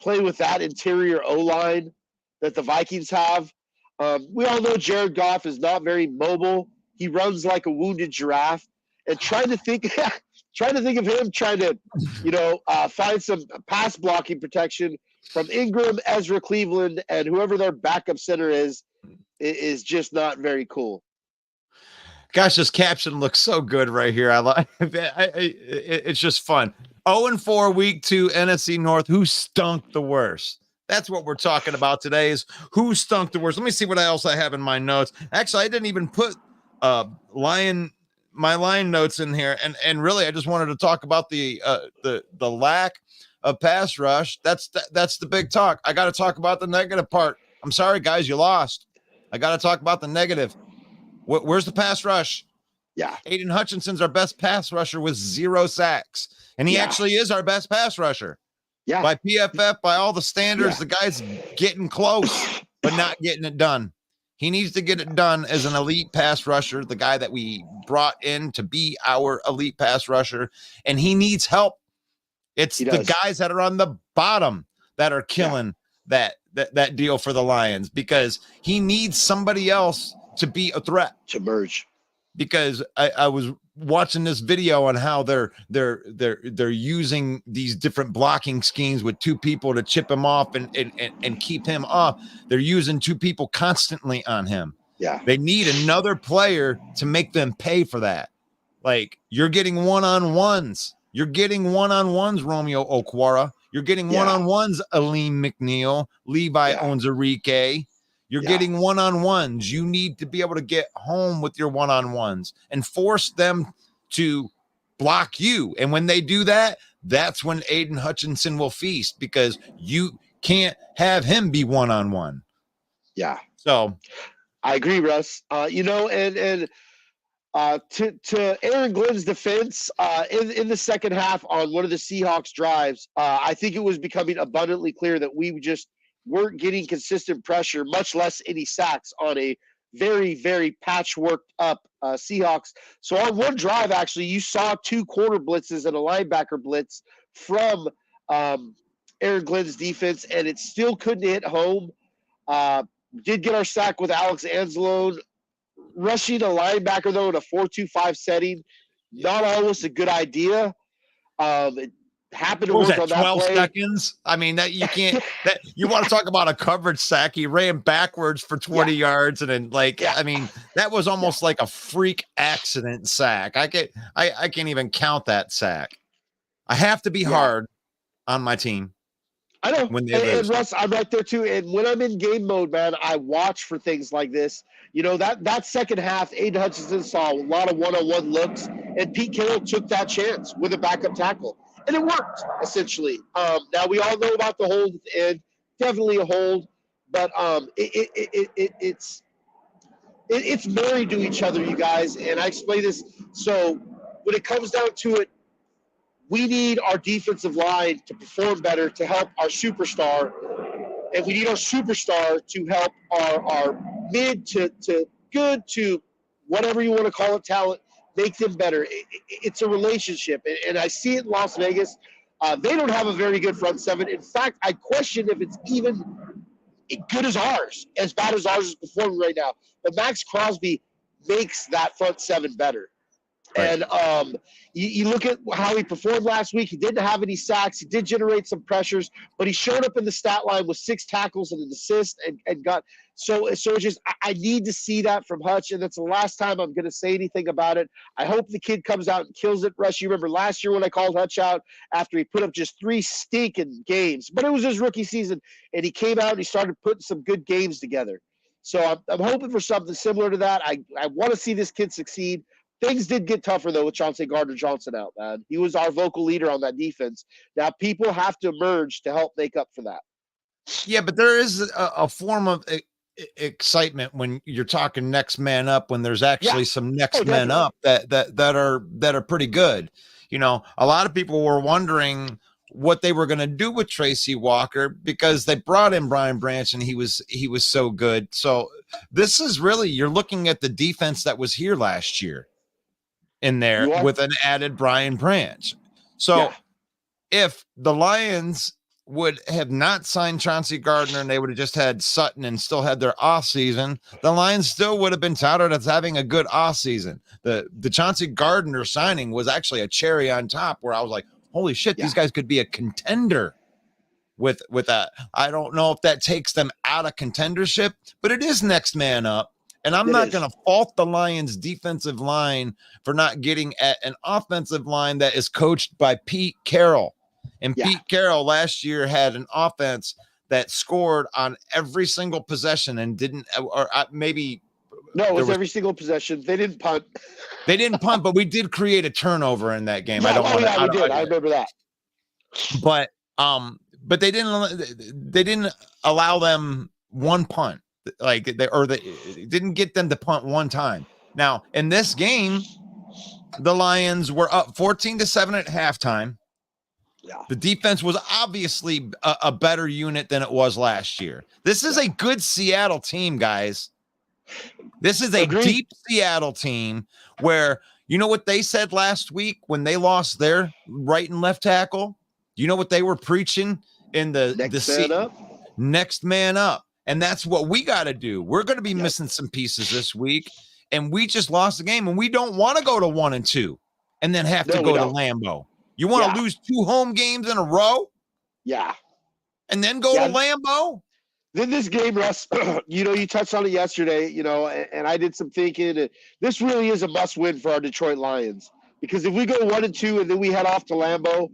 C: play with that interior O-line that the Vikings have. We all know Jared Goff is not very mobile. He runs like a wounded giraffe. And trying to think of him trying to, find some pass blocking protection from Ingram, Ezra Cleveland, and whoever their backup center is just not very cool.
A: Gosh, this caption looks so good right here. I like it's just fun. 0-4 week 2 NFC North. Who stunk the worst? That's what we're talking about today is who stunk the worst. Let me see what else I have in my notes. Actually, I didn't even put Lion my line notes in here, and really I just wanted to talk about the lack of pass rush. That's the big talk. I got to talk about the negative part. I'm sorry, guys, you lost. I got to talk about the negative. Where's the pass rush?
C: Yeah.
A: Aiden Hutchinson's our best pass rusher with 0 sacks, and he actually is our best pass rusher.
C: Yeah.
A: By PFF, by all the standards, the guy's getting close, but not getting it done. He needs to get it done as an elite pass rusher, the guy that we brought in to be our elite pass rusher, and he needs help. It's the guys that are on the bottom that are killing that deal for the Lions, because he needs somebody else to be a threat,
C: to merge.
A: Because I was watching this video on how they're using these different blocking schemes with 2 people to chip him off and keep him off. They're using 2 people constantly on him.
C: Yeah.
A: They need another player to make them pay for that. Like, you're getting one-on-ones. You're getting one-on-ones, Romeo Okwara. You're getting one-on-ones, Aleem McNeil, Levi Onwuzurike. You're getting one-on-ones. You need to be able to get home with your one-on-ones and force them to block you. And when they do that, that's when Aiden Hutchinson will feast, because you can't have him be one-on-one.
C: Yeah.
A: So
C: I agree, Russ. To Aaron Glenn's defense, in the second half on one of the Seahawks drives, I think it was becoming abundantly clear that we just weren't getting consistent pressure, much less any sacks, on a very, very patchworked up Seahawks. So on one drive, actually, you saw 2 corner blitzes and a linebacker blitz from Aaron Glenn's defense, and it still couldn't hit home. Did get our sack with Alex Anzalone. Rushing a linebacker, though, in a 4-2-5 setting, not always a good idea. It happened to work on that
A: 12
C: play.
A: seconds. I mean, that you can't. That you want to talk about a coverage sack? He ran backwards for 20 yards, and then I mean, that was almost like a freak accident sack. I can't even count that sack. I have to be hard on my team.
C: I know.
A: When they
C: and Russ, I'm right there too. And when I'm in game mode, man, I watch for things like this. That second half, Aiden Hutchinson saw a lot of one-on-one looks, and Pete Carroll took that chance with a backup tackle. And it worked, essentially. Now, we all know about the hold at the end. Definitely a hold. But it's married to each other, you guys. And I explain this. So when it comes down to it, we need our defensive line to perform better to help our superstar. And we need our superstar to help our mid to good to whatever you want to call it talent, make them better. It's a relationship. And I see it in Las Vegas. They don't have a very good front seven. In fact, I question if it's even good as ours, as bad as ours is performing right now. But Max Crosby makes that front seven better. Right. And you look at how he performed last week. He didn't have any sacks. He did generate some pressures, but he showed up in the stat line with 6 tackles and an assist and got so it's just I need to see that from Hutch, and that's the last time I'm going to say anything about it. I hope the kid comes out and kills it. Rush, you remember last year when I called Hutch out after he put up just 3 stinking games, but it was his rookie season, and he came out and he started putting some good games together. So I'm hoping for something similar to that. I want to see this kid succeed. Things did get tougher, though, with Chauncey Gardner-Johnson out, man. He was our vocal leader on that defense. Now, people have to emerge to help make up for that.
A: Yeah, but there is a form of excitement when you're talking next man up, when there's actually some next men up that are pretty good. You know, a lot of people were wondering what they were going to do with Tracy Walker because they brought in Brian Branch and he was so good. So this is really, you're looking at the defense that was here last year in there with an added Brian Branch. So if the Lions would have not signed Chauncey Gardner and they would have just had Sutton and still had their off season, the Lions still would have been touted as having a good off season. The Chauncey Gardner signing was actually a cherry on top where I was like, holy shit, these guys could be a contender with that. I don't know if that takes them out of contendership, but it is next man up. And I'm not going to fault the Lions defensive line for not getting at an offensive line that is coached by Pete Carroll. And Pete Carroll last year had an offense that scored on every single possession and didn't, or maybe
C: No, it was every single possession. They didn't punt.
A: They didn't punt, but we did create a turnover in that game.
C: Yeah,
A: I don't want to.
C: we did. I remember that.
A: But they didn't allow them one punt. Like they didn't get them to punt one time. Now in this game, the Lions were up 14-7 at halftime.
C: Yeah.
A: The defense was obviously a better unit than it was last year. This is a good Seattle team, guys. This is a deep Seattle team where, you know what they said last week when they lost their right and left tackle? You know what they were preaching in the next man up. And that's what we got to do. We're going to be missing some pieces this week, and we just lost the game, and we don't want to go to 1-2 and then have to go to Lambeau. You want to lose 2 home games in a row?
C: Yeah.
A: And then go to Lambeau?
C: Then this game, Russ, you touched on it yesterday, and I did some thinking. This really is a must-win for our Detroit Lions, because if we go 1-2 and then we head off to Lambeau,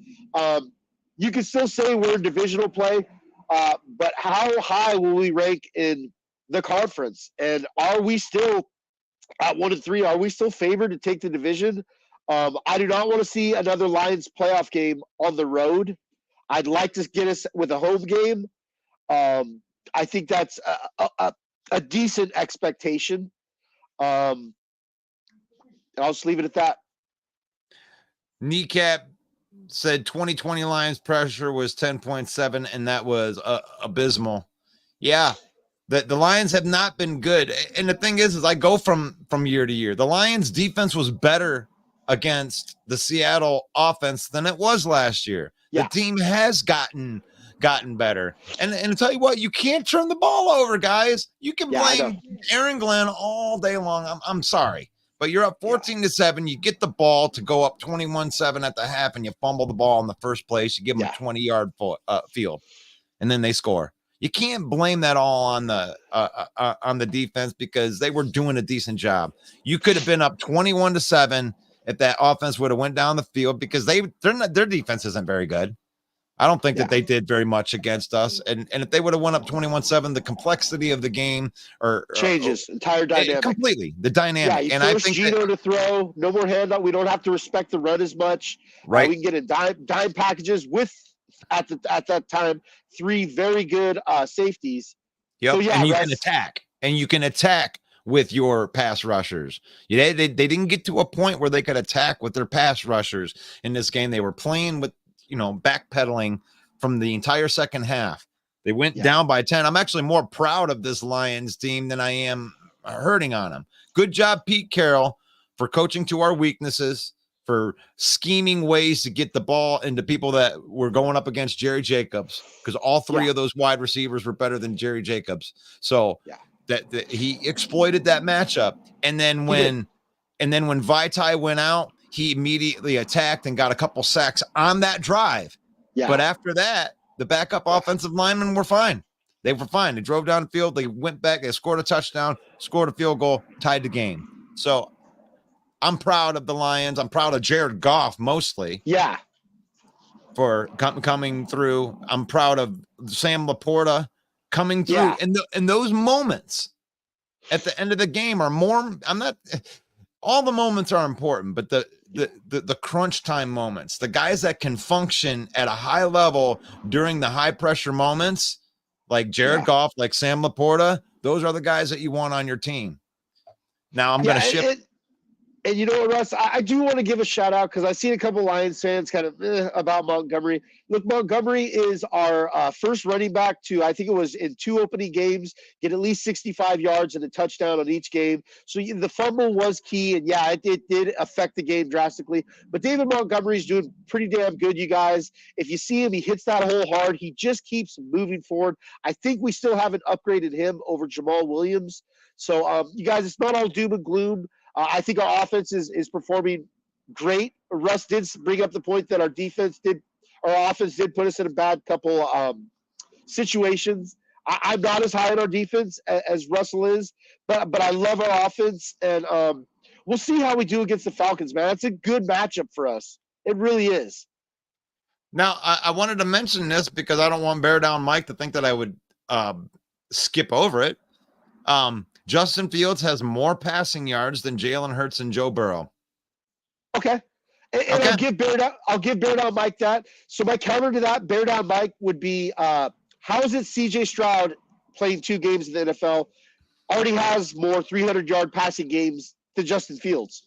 C: you can still say we're in divisional play, but how high will we rank in the conference? And are we still at 1-3? Are we still favored to take the division? I do not want to see another Lions playoff game on the road. I'd like to get us with a home game. I think that's a decent expectation. I'll just leave it at that.
A: Kneecap said 2020 Lions pressure was 10.7, and that was abysmal. Yeah, the Lions have not been good. And the thing is I go from year to year. The Lions defense was better against the Seattle offense than it was last year. Yeah. The team has gotten better. And to tell you what, you can't turn the ball over, guys. You can blame Aaron Glenn all day long. I'm sorry. But you're up 14-7. You get the ball to go up 21-7 at the half, and you fumble the ball in the first place. You give them a 20-yard field, and then they score. You can't blame that all on the defense, because they were doing a decent job. You could have been up 21-7 if that offense would have went down the field, because their defense isn't very good. I don't think that they did very much against us. And if they would have went up 21-7, the complexity of the game
C: changes entire dynamic
A: completely. The dynamic.
C: Yeah,
A: and I think
C: Gino to throw, no more handout. We don't have to respect the run as much.
A: Right.
C: We can get in dime packages with at that time 3 very good safeties.
A: Yep. So, and you can attack with your pass rushers. They didn't get to a point where they could attack with their pass rushers in this game. They were playing with backpedaling from the entire second half. They went down by 10. I'm actually more proud of this Lions team than I am hurting on them. Good job, Pete Carroll, for coaching to our weaknesses, for scheming ways to get the ball into people that were going up against Jerry Jacobs, because all 3 of those wide receivers were better than Jerry Jacobs. So that he exploited that matchup. And then when Vitae went out, he immediately attacked and got a couple sacks on that drive. Yeah. But after that, the backup offensive linemen were fine. They were fine. They drove down the field. They went back. They scored a touchdown, scored a field goal, tied the game. So I'm proud of the Lions. I'm proud of Jared Goff mostly.
C: Yeah.
A: For coming through. I'm proud of Sam Laporta coming through. Yeah. And those moments at the end of the game are more. All the moments are important, but the crunch time moments, the guys that can function at a high level during the high pressure moments, like Jared Goff, like Sam Laporta, those are the guys that you want on your team. Now I'm going to shift.
C: And you know what, Russ, I do want to give a shout out, because I seen a couple Lions fans kind of about Montgomery. Look, Montgomery is our first running back to, I think it was in 2 opening games, get at least 65 yards and a touchdown on each game. So the fumble was key, and it did affect the game drastically. But David Montgomery's doing pretty damn good, you guys. If you see him, he hits that hole hard. He just keeps moving forward. I think we still haven't upgraded him over Jamal Williams. So, you guys, it's not all doom and gloom. I think our offense is performing great. Russ did bring up the point that our offense did put us in a bad couple situations. I'm not as high on our defense as Russell is, but I love our offense, and we'll see how we do against the Falcons, man. It's a good matchup for us. It really is.
A: Now, I wanted to mention this because I don't want Bear Down Mike to think that I would skip over it. Justin Fields has more passing yards than Jalen Hurts and Joe Burrow.
C: Okay. And
A: Okay.
C: I'll give Bear Down Mike that. So my counter to that, Bear Down Mike, would be how is it CJ Stroud playing 2 games in the NFL already has more 300-yard passing games than Justin Fields?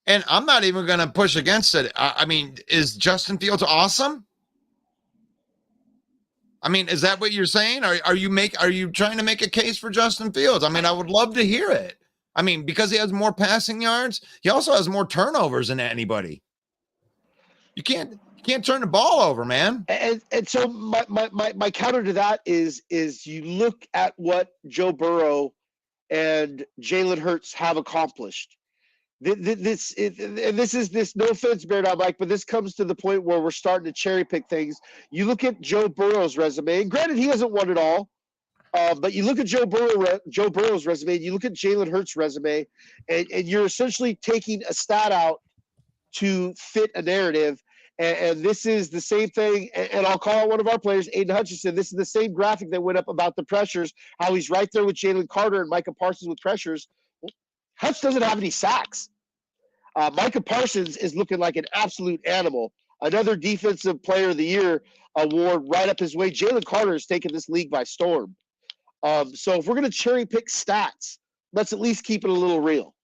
A: And I'm not even going to push against it. I mean, is Justin Fields awesome? I mean, is that what you're saying? Are you trying to make a case for Justin Fields? I mean, I would love to hear it. I mean, because he has more passing yards, he also has more turnovers than anybody. You can't turn the ball over, man.
C: And so my counter to that is you look at what Joe Burrow and Jalen Hurts have accomplished. This no offense, Bear Down Mike, but this comes to the point where we're starting to cherry pick things. You look at Joe Burrow's resume, and granted he hasn't won it all, but you look at Joe Burrow's resume, and you look at Jalen Hurts' resume, and you're essentially taking a stat out to fit a narrative. And this is the same thing, and I'll call out one of our players, Aiden Hutchinson. This is the same graphic that went up about the pressures, how he's right there with Jalen Carter and Micah Parsons with pressures. Hutch doesn't have any sacks. Micah Parsons is looking like an absolute animal. Another Defensive Player of the Year award right up his way. Jalen Carter has taken this league by storm. So if we're going to cherry pick stats, let's at least keep it a little real.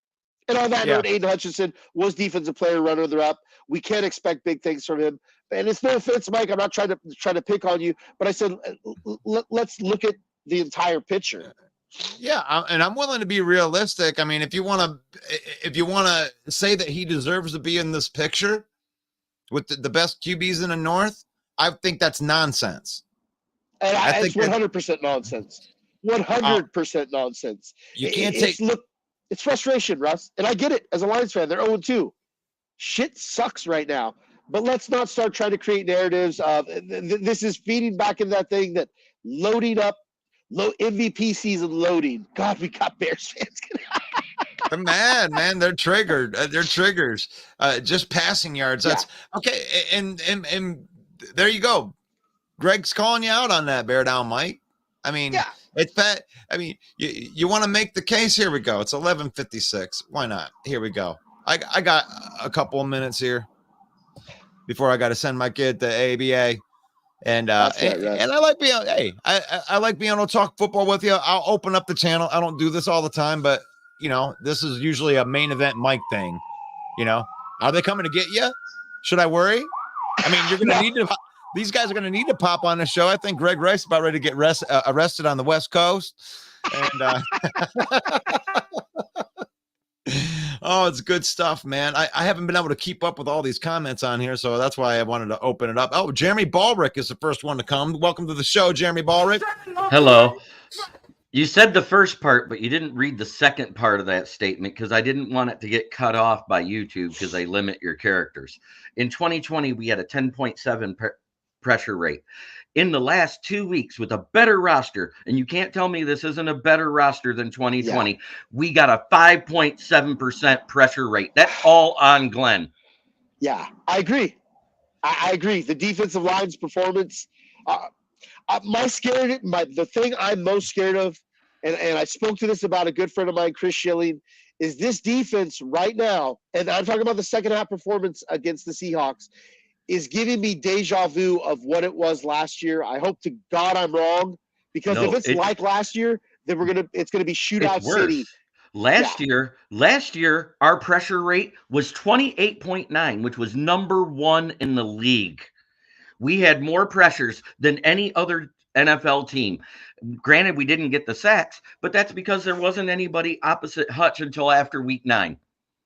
C: And on that note, Aiden Hutchinson was Defensive Player runner-up. We can't expect big things from him. And it's no offense, Mike. I'm not trying to pick on you, but I said let's look at the entire picture.
A: Yeah, and I'm willing to be realistic. I mean, if you want to say that he deserves to be in this picture with the best QBs in the North, I think that's nonsense.
C: And I think it's 100% nonsense. 100% nonsense.
A: You can't
C: it's frustration, Russ, and I get it as a Lions fan. They're 0-2. Shit sucks right now. But let's not start trying to create narratives of this is feeding back in that thing that loading up. MVP season loading. God, we got Bears fans.
A: They're mad, man. They're triggered. They're triggers. Just passing yards. That's okay. And there you go. Greg's calling you out on that, Bear Down Mike. I mean, it's that. I mean, you want to make the case. Here we go. It's 11:56. Why not? Here we go. I got a couple of minutes here before I got to send my kid to ABA. And and I like being I like being able to talk football with you. I'll open up the channel. I don't do this all the time, but this is usually a main event Mike thing. Are they coming to get you? Should I worry? I mean, you're gonna need to. These guys are gonna need to pop on the show. I think Greg Rice is about ready to get arrested on the West Coast. And oh, it's good stuff, man. I haven't been able to keep up with all these comments on here, so that's why I wanted to open it up. Oh, Jeremy Ballrick is the first one to come. Welcome to the show, Jeremy Ballrick.
D: Hello. You said the first part, but you didn't read the second part of that statement because I didn't want it to get cut off by YouTube because they limit your characters. In 2020, we had a 10.7 pressure rate. In the last 2 weeks with a better roster, and you can't tell me this isn't a better roster than 2020, we got a 5.7% pressure rate. That's all on Glenn.
C: Yeah, I agree. I agree. The defensive line's performance, the thing I'm most scared of, and I spoke to this about a good friend of mine, Chris Schilling, is this defense right now, and I'm talking about the second half performance against the Seahawks, is giving me deja vu of what it was last year. I hope to God I'm wrong, because if it's like last year, then it's gonna be shootout city.
D: Last year, our pressure rate was 28.9, which was number 1 in the league. We had more pressures than any other NFL team. Granted, we didn't get the sacks, but that's because there wasn't anybody opposite Hutch until after week 9.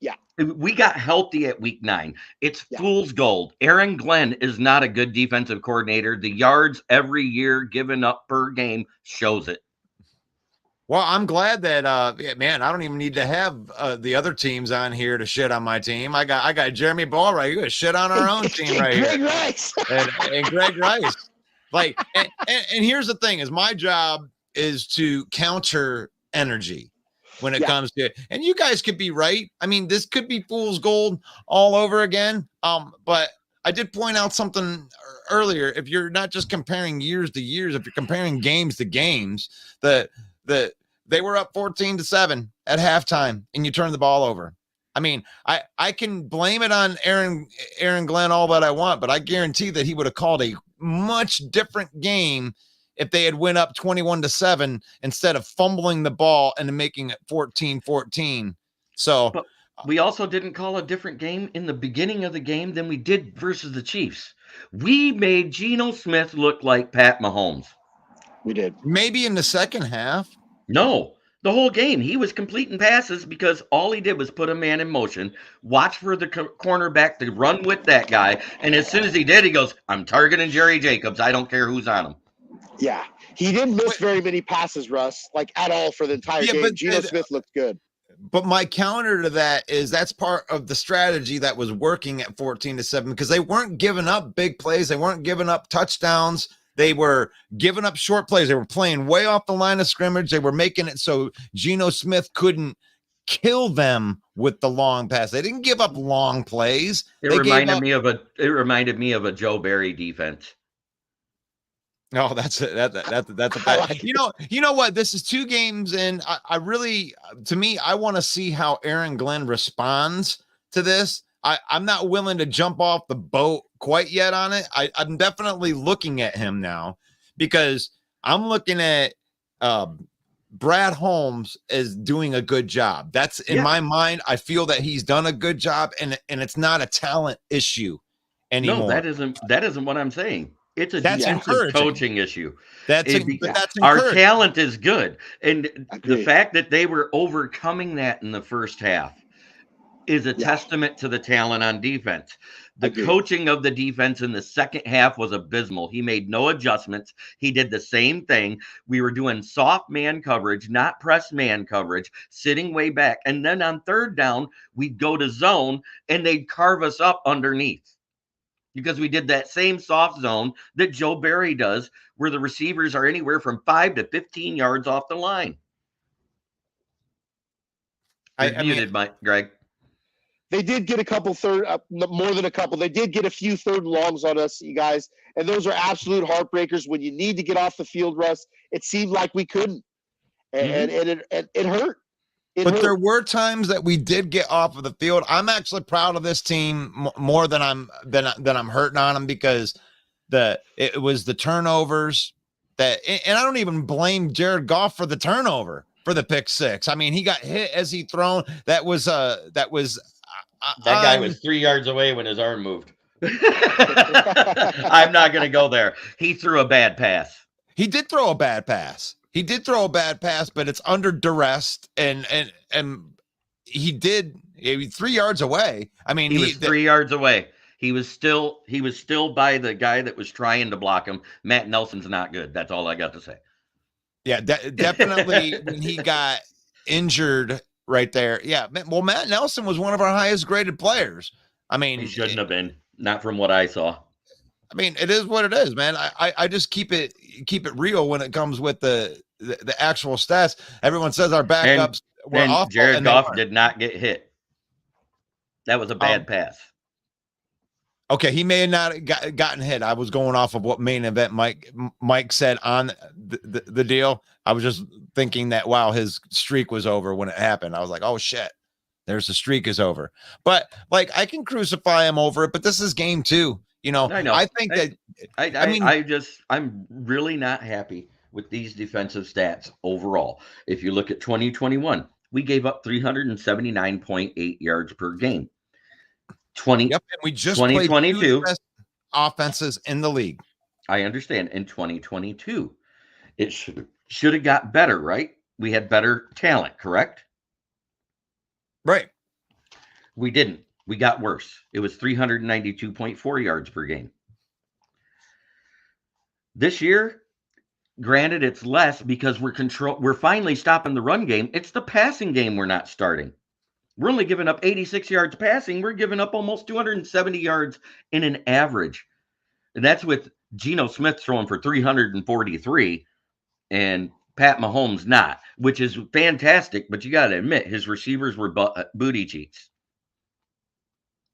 C: Yeah.
D: We got healthy at week 9. It's fool's gold. Aaron Glenn is not a good defensive coordinator. The yards every year given up per game shows it.
A: Well, I'm glad that, man, I don't even need to have the other teams on here to shit on my team. I got Jeremy Ball right here to shit on our own team right
C: Greg
A: here.
C: Rice.
A: and Greg Rice. Like, and here's the thing: is my job is to counter energy when it comes to it. And you guys could be right. I mean, this could be fool's gold all over again. But I did point out something earlier. If you're not just comparing years to years, if you're comparing games to games, the they were up 14-7 at halftime, and you turn the ball over. I mean, I can blame it on Aaron Glenn all that I want, but I guarantee that he would have called a much different game if they had went up 21-7 instead of fumbling the ball and making it 14-14. So
D: but we also didn't call a different game in the beginning of the game than we did versus the Chiefs. We made Geno Smith look like Pat Mahomes.
C: We did.
A: maybe in the second half.
D: No, the whole game he was completing passes because all he did was put a man in motion, watch for the cornerback to run with that guy, and as soon as he did, he goes, "I'm targeting Jerry Jacobs. I don't care who's on him."
C: Yeah. He didn't miss very many passes, Russ, like at all for the entire game.
A: but
C: Geno Smith looked good.
A: But my counter to that is that's part of the strategy that was working at 14-7 because they weren't giving up big plays. They weren't giving up touchdowns. They were giving up short plays. They were playing way off the line of scrimmage. They were making it so Geno Smith couldn't kill them with the long pass. They didn't give up long plays.
D: It reminded me of a Joe Barry defense.
A: No, that's a bad. You know what? This is 2 games in. I really, to me, I want to see how Aaron Glenn responds to this. I'm not willing to jump off the boat quite yet on it. I'm definitely looking at him now because I'm looking at Brad Holmes as doing a good job. That's in my mind. I feel that he's done a good job, and it's not a talent issue anymore.
D: No, that isn't what I'm saying. It's a defensive coaching issue.
A: That's
D: our talent is good, and the fact that they were overcoming that in the first half is a testament to the talent on defense. The coaching of the defense in the second half was abysmal. He made no adjustments. He did the same thing. We were doing soft man coverage, not press man coverage, sitting way back. And then on third down, we'd go to zone and they'd carve us up underneath because we did that same soft zone that Joe Barry does, where the receivers are anywhere from 5 to 15 yards off the line. Greg.
C: They did get a couple more than a couple. They did get a few third and longs on us, you guys. And those are absolute heartbreakers when you need to get off the field, Russ. It seemed like we couldn't. And it hurt.
A: There were times that we did get off of the field. I'm actually proud of this team more than I'm hurting on them because it was the turnovers and I don't even blame Jared Goff for the turnover for the pick 6. I mean, he got hit as he thrown. That
D: guy was 3 yards away when his arm moved. I'm not going to go there. He threw a bad pass.
A: He did throw a bad pass. But it's under duress, and he 3 yards away. I mean,
D: he was 3 yards away. He was still by the guy that was trying to block him. Matt Nelson's not good. That's all I got to say.
A: Yeah, definitely when he got injured right there. Yeah, well, Matt Nelson was one of our highest graded players. I mean,
D: he shouldn't have been. Not from what I saw.
A: I mean, it is what it is, man. I just keep it real when it comes with the actual stats. Everyone says our backups were awful.
D: Jared Goff did not get hit. That was a bad pass.
A: Okay, he may have not gotten hit. I was going off of what main event Mike said on the deal. I was just thinking that, wow, his streak was over when it happened. I was like, oh, shit, there's the streak is over. But, like, I can crucify him over it, but this is game 2. You know,
D: I know.
A: I think
D: I'm really not happy with these defensive stats overall. If you look at 2021, we gave up 379.8 yards per game.
A: And we just 2022 played 2 best offenses in the league.
D: I understand. In 2022, it should have got better, right? We had better talent, correct?
A: Right.
D: We didn't. We got worse. It was 392.4 yards per game. This year, granted, it's less because we're finally stopping the run game. It's the passing game we're not starting. We're only giving up 86 yards passing. We're giving up almost 270 yards in an average. And that's with Geno Smith throwing for 343 and Pat Mahomes not, which is fantastic. But you got to admit, his receivers were booty cheeks.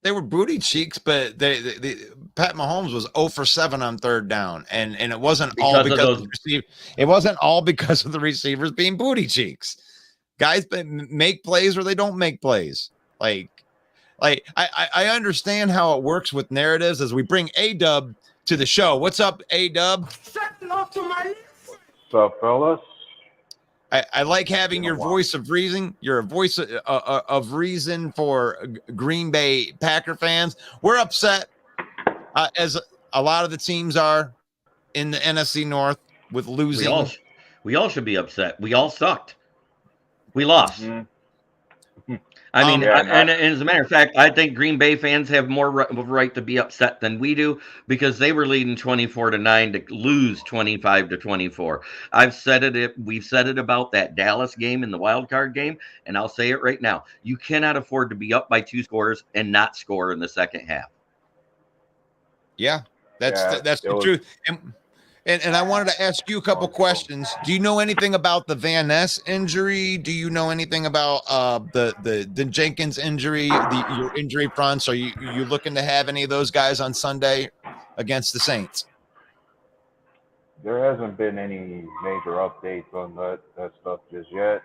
A: They were booty cheeks, but they Pat Mahomes was 0 for 7 on third down, and it wasn't all because of the it wasn't all because of the receivers being booty cheeks. Guys make plays or they don't make plays. Like I understand how it works with narratives as we bring A-Dub to the show. What's up, A-Dub?
E: What's up, fellas?
A: I like having your voice of reason. You're a voice of reason for Green Bay Packer fans. We're upset, as a lot of the teams are in the NFC North with losing.
D: We all should be upset. We all sucked. We lost. Mm-hmm. I mean, and as a matter of fact, I think Green Bay fans have more right to be upset than we do because they were leading 24-9 to lose 25-24. I've said it. We've said it about that Dallas game in the wild card game, and I'll say it right now. You cannot afford to be up by 2 scores and not score in the second half.
A: Yeah, that's the truth. And I wanted to ask you a couple questions. Do you know anything about the VanNess injury? Do you know anything about the Jenkins injury, your injury fronts? Are you looking to have any of those guys on Sunday against the Saints?
E: There hasn't been any major updates on that stuff just yet.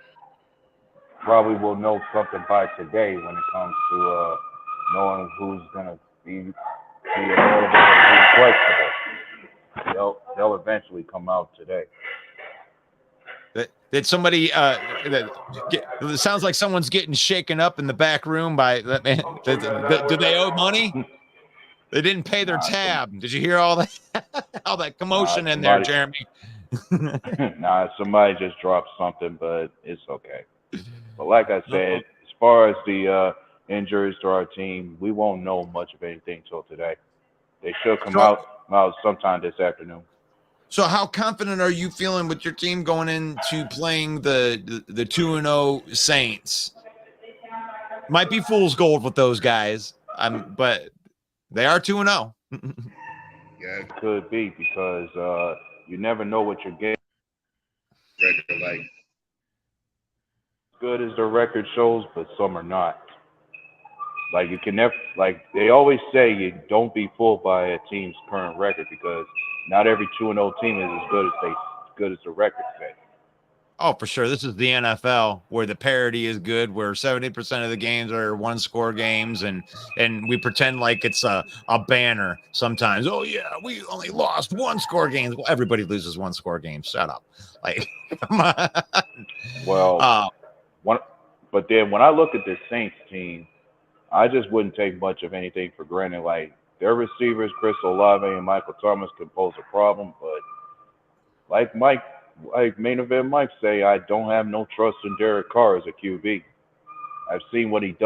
E: Probably will know something by today when it comes to knowing who's going to be available and who's flexible. They'll eventually come out today.
A: Did somebody? It sounds like someone's getting shaken up in the back room by that man. Do they owe money? They didn't pay their tab. Did you hear all that commotion in there, Jeremy?
E: Somebody just dropped something, but it's okay. But like I said, as far as the injuries to our team, we won't know much of anything till today. They should come out sometime this afternoon.
A: So how confident are you feeling with your team going into playing the 2-0 Saints? Might be fool's gold with those guys, but they are 2-0.
E: Yeah, it could be because you never know what you're getting. Like, good as the record shows, but some are not. Like you can never, like they always say, you don't be fooled by a team's current record because not every 2-0 team is as good as the record says.
A: Oh, for sure. This is the NFL where the parity is good, where 70% of the games are 1-score games, and we pretend like it's a banner sometimes. Oh yeah, we only lost 1-score games. Well, everybody loses 1-score games. Shut up. Like, come on.
E: Well, but then when I look at the Saints team, I just wouldn't take much of anything for granted. Like their receivers, Chris Olave and Michael Thomas, can pose a problem. But like Main Event Mike say, I don't have no trust in Derek Carr as a QB. I've seen what he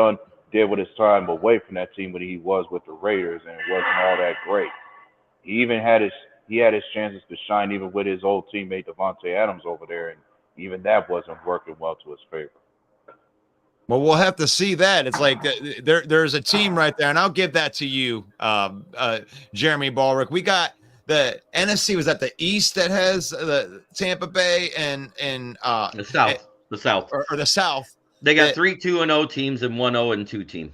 E: did with his time away from that team when he was with the Raiders, and it wasn't all that great. He even had his chances to shine even with his old teammate Devontae Adams over there, and even that wasn't working well to his favor.
A: Well, we'll have to see that. It's like there's a team right there, and I'll give that to you, Jeremy Ballrick. We got the NFC. Was that the East that has the Tampa Bay and
D: the South,
A: or the South?
D: They got 3 2-0 teams and 1 0-2 team.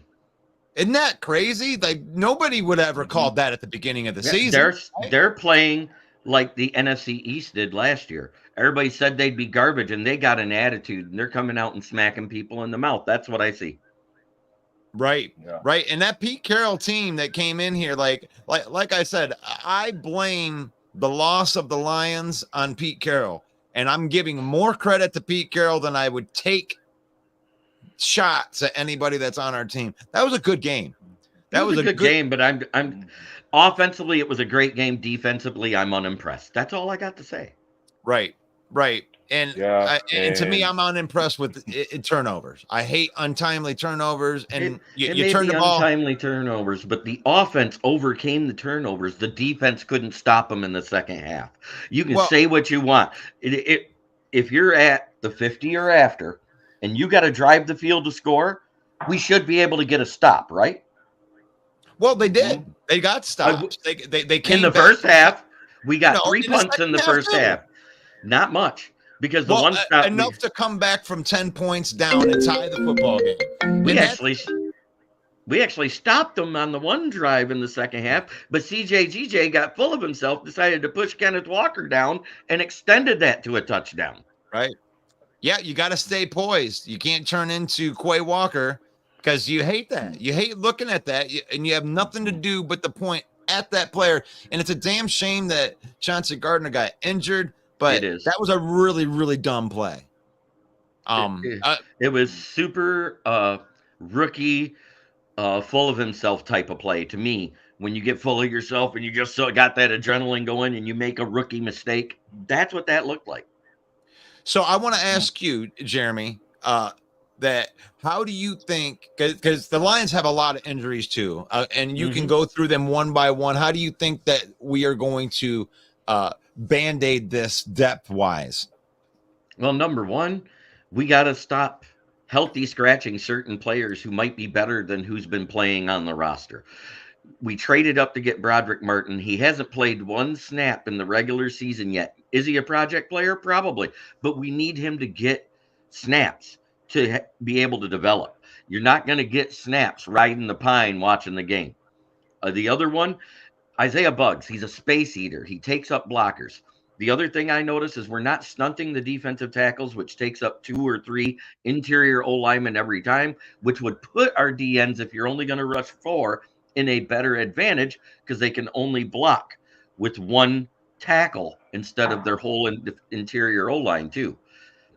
A: Isn't that crazy? Like nobody would ever called that at the beginning of the season.
D: They're playing like the NFC East did last year. Everybody said they'd be garbage, and they got an attitude, and they're coming out and smacking people in the mouth. That's what I see.
A: Right, yeah. Right. And that Pete Carroll team that came in here, like I said, I blame the loss of the Lions on Pete Carroll, and I'm giving more credit to Pete Carroll than I would take shots at anybody that's on our team. That was a good game.
D: That was a good game, but I'm offensively, it was a great game. Defensively, I'm unimpressed. That's all I got to say.
A: Right. And and to me, I'm unimpressed with turnovers. I hate untimely turnovers. And you turn the ball.
D: Untimely turnovers, but the offense overcame the turnovers. The defense couldn't stop them in the second half. You can say what you want. If you're at the 50 or after, and you got to drive the field to score, we should be able to get a stop, right?
A: Well, they did. They got stopped. They came
D: in the
A: back.
D: First half. We got 3 punts in the first half. Not much, because the one stop
A: enough to come back from 10 points down and tie the football game.
D: We actually stopped them on the one drive in the second half, but CJGJ got full of himself, decided to push Kenneth Walker down, and extended that to a touchdown.
A: Right. Yeah, you got to stay poised. You can't turn into Quay Walker because you hate that. You hate looking at that, and you have nothing to do but to point at that player. And it's a damn shame that Chauncey Gardner got injured, but
D: It is.
A: that was a really, really dumb play.
D: It was super rookie, full of himself type of play to me. When you get full of yourself and you just got that adrenaline going and you make a rookie mistake, that's what that looked like.
A: So I want to ask you, Jeremy, that how do you think, because the Lions have a lot of injuries too, and you can go through them one by one. How do you think that we are going to Band-Aid this depth-wise?
D: Well, number one, we got to stop healthy scratching certain players who might be better than who's been playing on the roster. We traded up to get Broderick Martin. He hasn't played one snap in the regular season yet. Is he a project player? Probably. But we need him to get snaps to be able to develop. You're not going to get snaps riding the pine watching the game. The other one, Isaiah Buggs. He's a space eater. He takes up blockers. The other thing I notice is we're not stunting the defensive tackles, which takes up 2 or 3 interior O-linemen every time, which would put our DNs, if you're only going to rush 4, in a better advantage because they can only block with 1 tackle instead of their whole interior O-line too.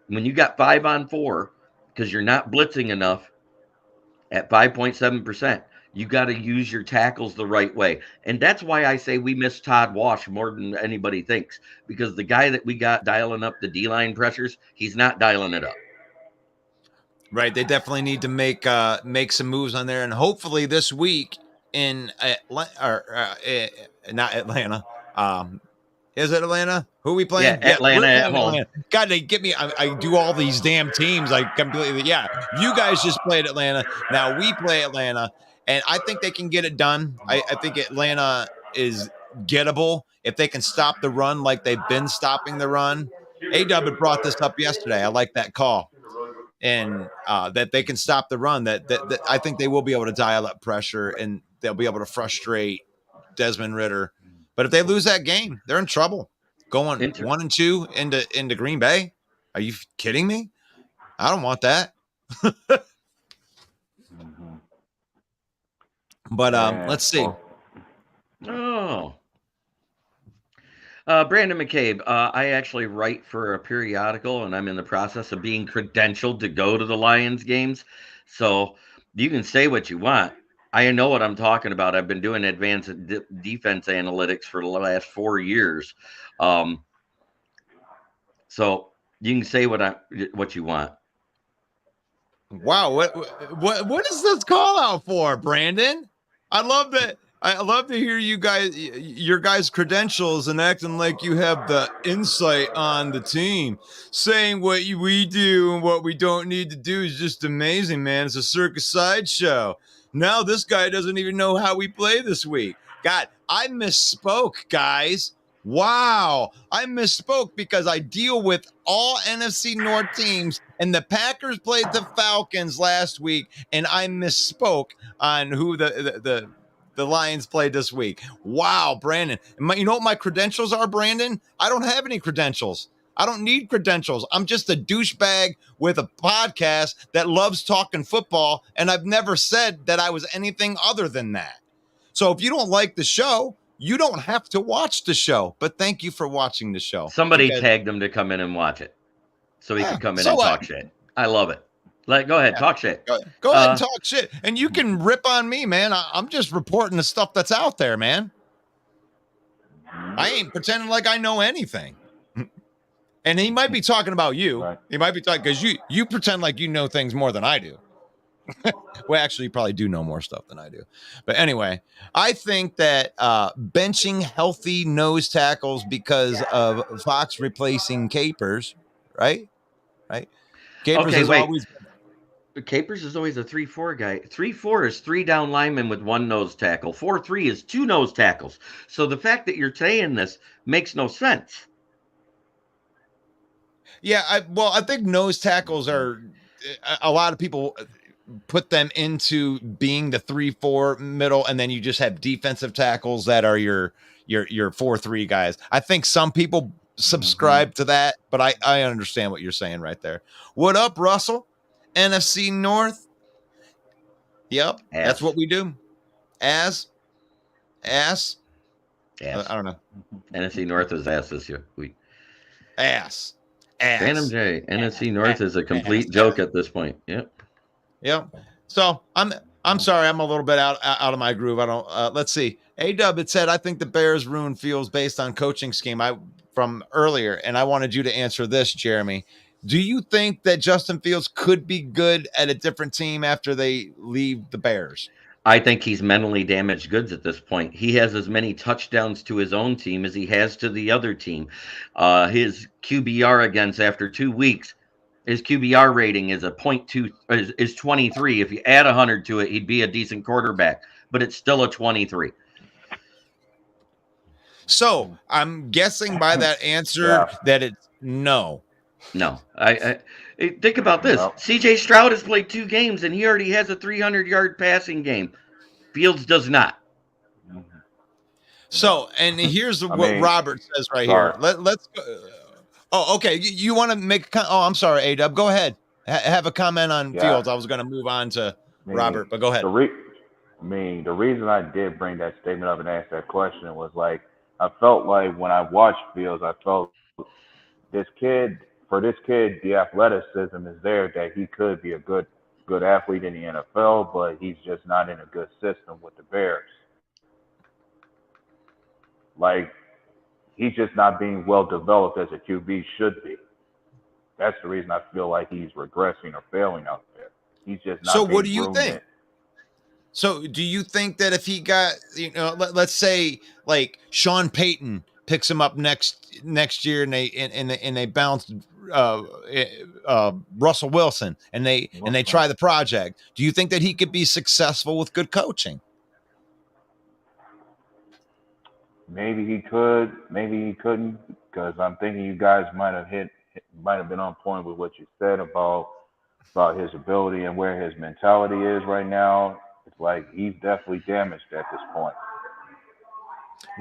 D: When you got 5-on-4, because you're not blitzing enough at 5.7%, you got to use your tackles the right way. And that's why I say we miss Todd Wash more than anybody thinks, because the guy that we got dialing up the D-line pressures, he's not dialing it up.
A: Right. They definitely need to make some moves on there. And hopefully this week in not Atlanta. Is it Atlanta? Who are we playing?
D: Yeah, Atlanta at home.
A: Atlanta. God, they get me. I do all these damn teams. I completely. Yeah, you guys just played Atlanta. Now we play Atlanta, and I think they can get it done. I think Atlanta is gettable if they can stop the run like they've been stopping the run. A-Dub had brought this up yesterday. I like that call. And that they can stop the run, that I think they will be able to dial up pressure and they'll be able to frustrate Desmond Ridder. But if they lose that game, they're in trouble. Going 1-2 into Green Bay. Are you kidding me? I don't want that. But let's see.
D: Brandon McCabe, I actually write for a periodical, and I'm in the process of being credentialed to go to the Lions games. So you can say what you want. I know what I'm talking about. I've been doing advanced defense analytics for the last 4 years. So you can say what you want.
A: Wow, what is this call out for, Brandon? I love that. I love to hear your guys' credentials and acting like you have the insight on the team. Saying what we do and what we don't need to do is just amazing, man. It's a circus sideshow. Now this guy doesn't even know how we play this week. God, I misspoke, guys. Wow, I misspoke because I deal with all NFC North teams, and the Packers played the Falcons last week, and I misspoke on who the Lions played this week. Wow, Brandon. You know what my credentials are, Brandon? I don't have any credentials. I don't need credentials. I'm just a douchebag with a podcast that loves talking football, and I've never said that I was anything other than that. So if you don't like the show, you don't have to watch the show, but thank you for watching the show.
D: Somebody tagged him to come in and watch it so he could come in and talk shit. I love it. Go ahead, talk shit.
A: Go ahead and talk shit. And you can rip on me, man. I'm just reporting the stuff that's out there, man. I ain't pretending like I know anything. And he might be talking about you. Right. He might be talking because you pretend like you know things more than I do. Well, actually, you probably do know more stuff than I do. But anyway, I think that benching healthy nose tackles because of Fox replacing Capers, right? Capers is always...
D: Capers is always a 3-4 guy. 3-4 is 3 down linemen with 1 nose tackle. 4-3 is 2 nose tackles. So the fact that you're saying this makes no sense.
A: Yeah, I think nose tackles are a lot of people put them into being the 3-4 middle, and then you just have defensive tackles that are your 4-3 guys. I think some people subscribe to that, but I understand what you're saying right there. What up, Russell? NFC North. Yep, that's what we do. Ass. I don't know.
D: NFC North is ass this week.
A: Ass.
D: Phantom J. NFC North is a complete joke at this point. Yep.
A: So I'm sorry, I'm a little bit out of my groove. I don't. Let's see. A-Dub, it said, I think the Bears ruin Fields based on coaching scheme. From earlier, and I wanted you to answer this, Jeremy. Do you think that Justin Fields could be good at a different team after they leave the Bears?
D: I think he's mentally damaged goods at this point. He has as many touchdowns to his own team as he has to the other team. His QBR against after 2 weeks, his QBR rating is a 0.2 is 23. If you add 100 to it, he'd be a decent quarterback, but it's still a 23.
A: So I'm guessing by that answer that it's no.
D: No, I think about this. No. CJ Stroud has played 2 games and he already has a 300-yard passing game. Fields does not.
A: So, and here's what Robert says right here. Let's go. Oh, okay. You want to make I'm sorry, A-Dub. Go ahead. Have a comment on Fields. I was going to move on to Robert, but go ahead.
E: The reason I did bring that statement up and ask that question was like, I felt like when I watched Fields, I felt this kid, the athleticism is there that he could be a good athlete in the NFL, but he's just not in a good system with the Bears. Like, he's just not being well developed as a QB should be. That's the reason I feel like he's regressing or failing out there. He's just not.
A: So what do you think? So do you think that if he got, let's say like Sean Payton picks him up next year and they bounce Russell Wilson and they try the project, do you think that he could be successful with good coaching?
E: Maybe he could, maybe he couldn't, because I'm thinking you guys might have been on point with what you said about his ability and where his mentality is right now. It's like he's definitely damaged at this point.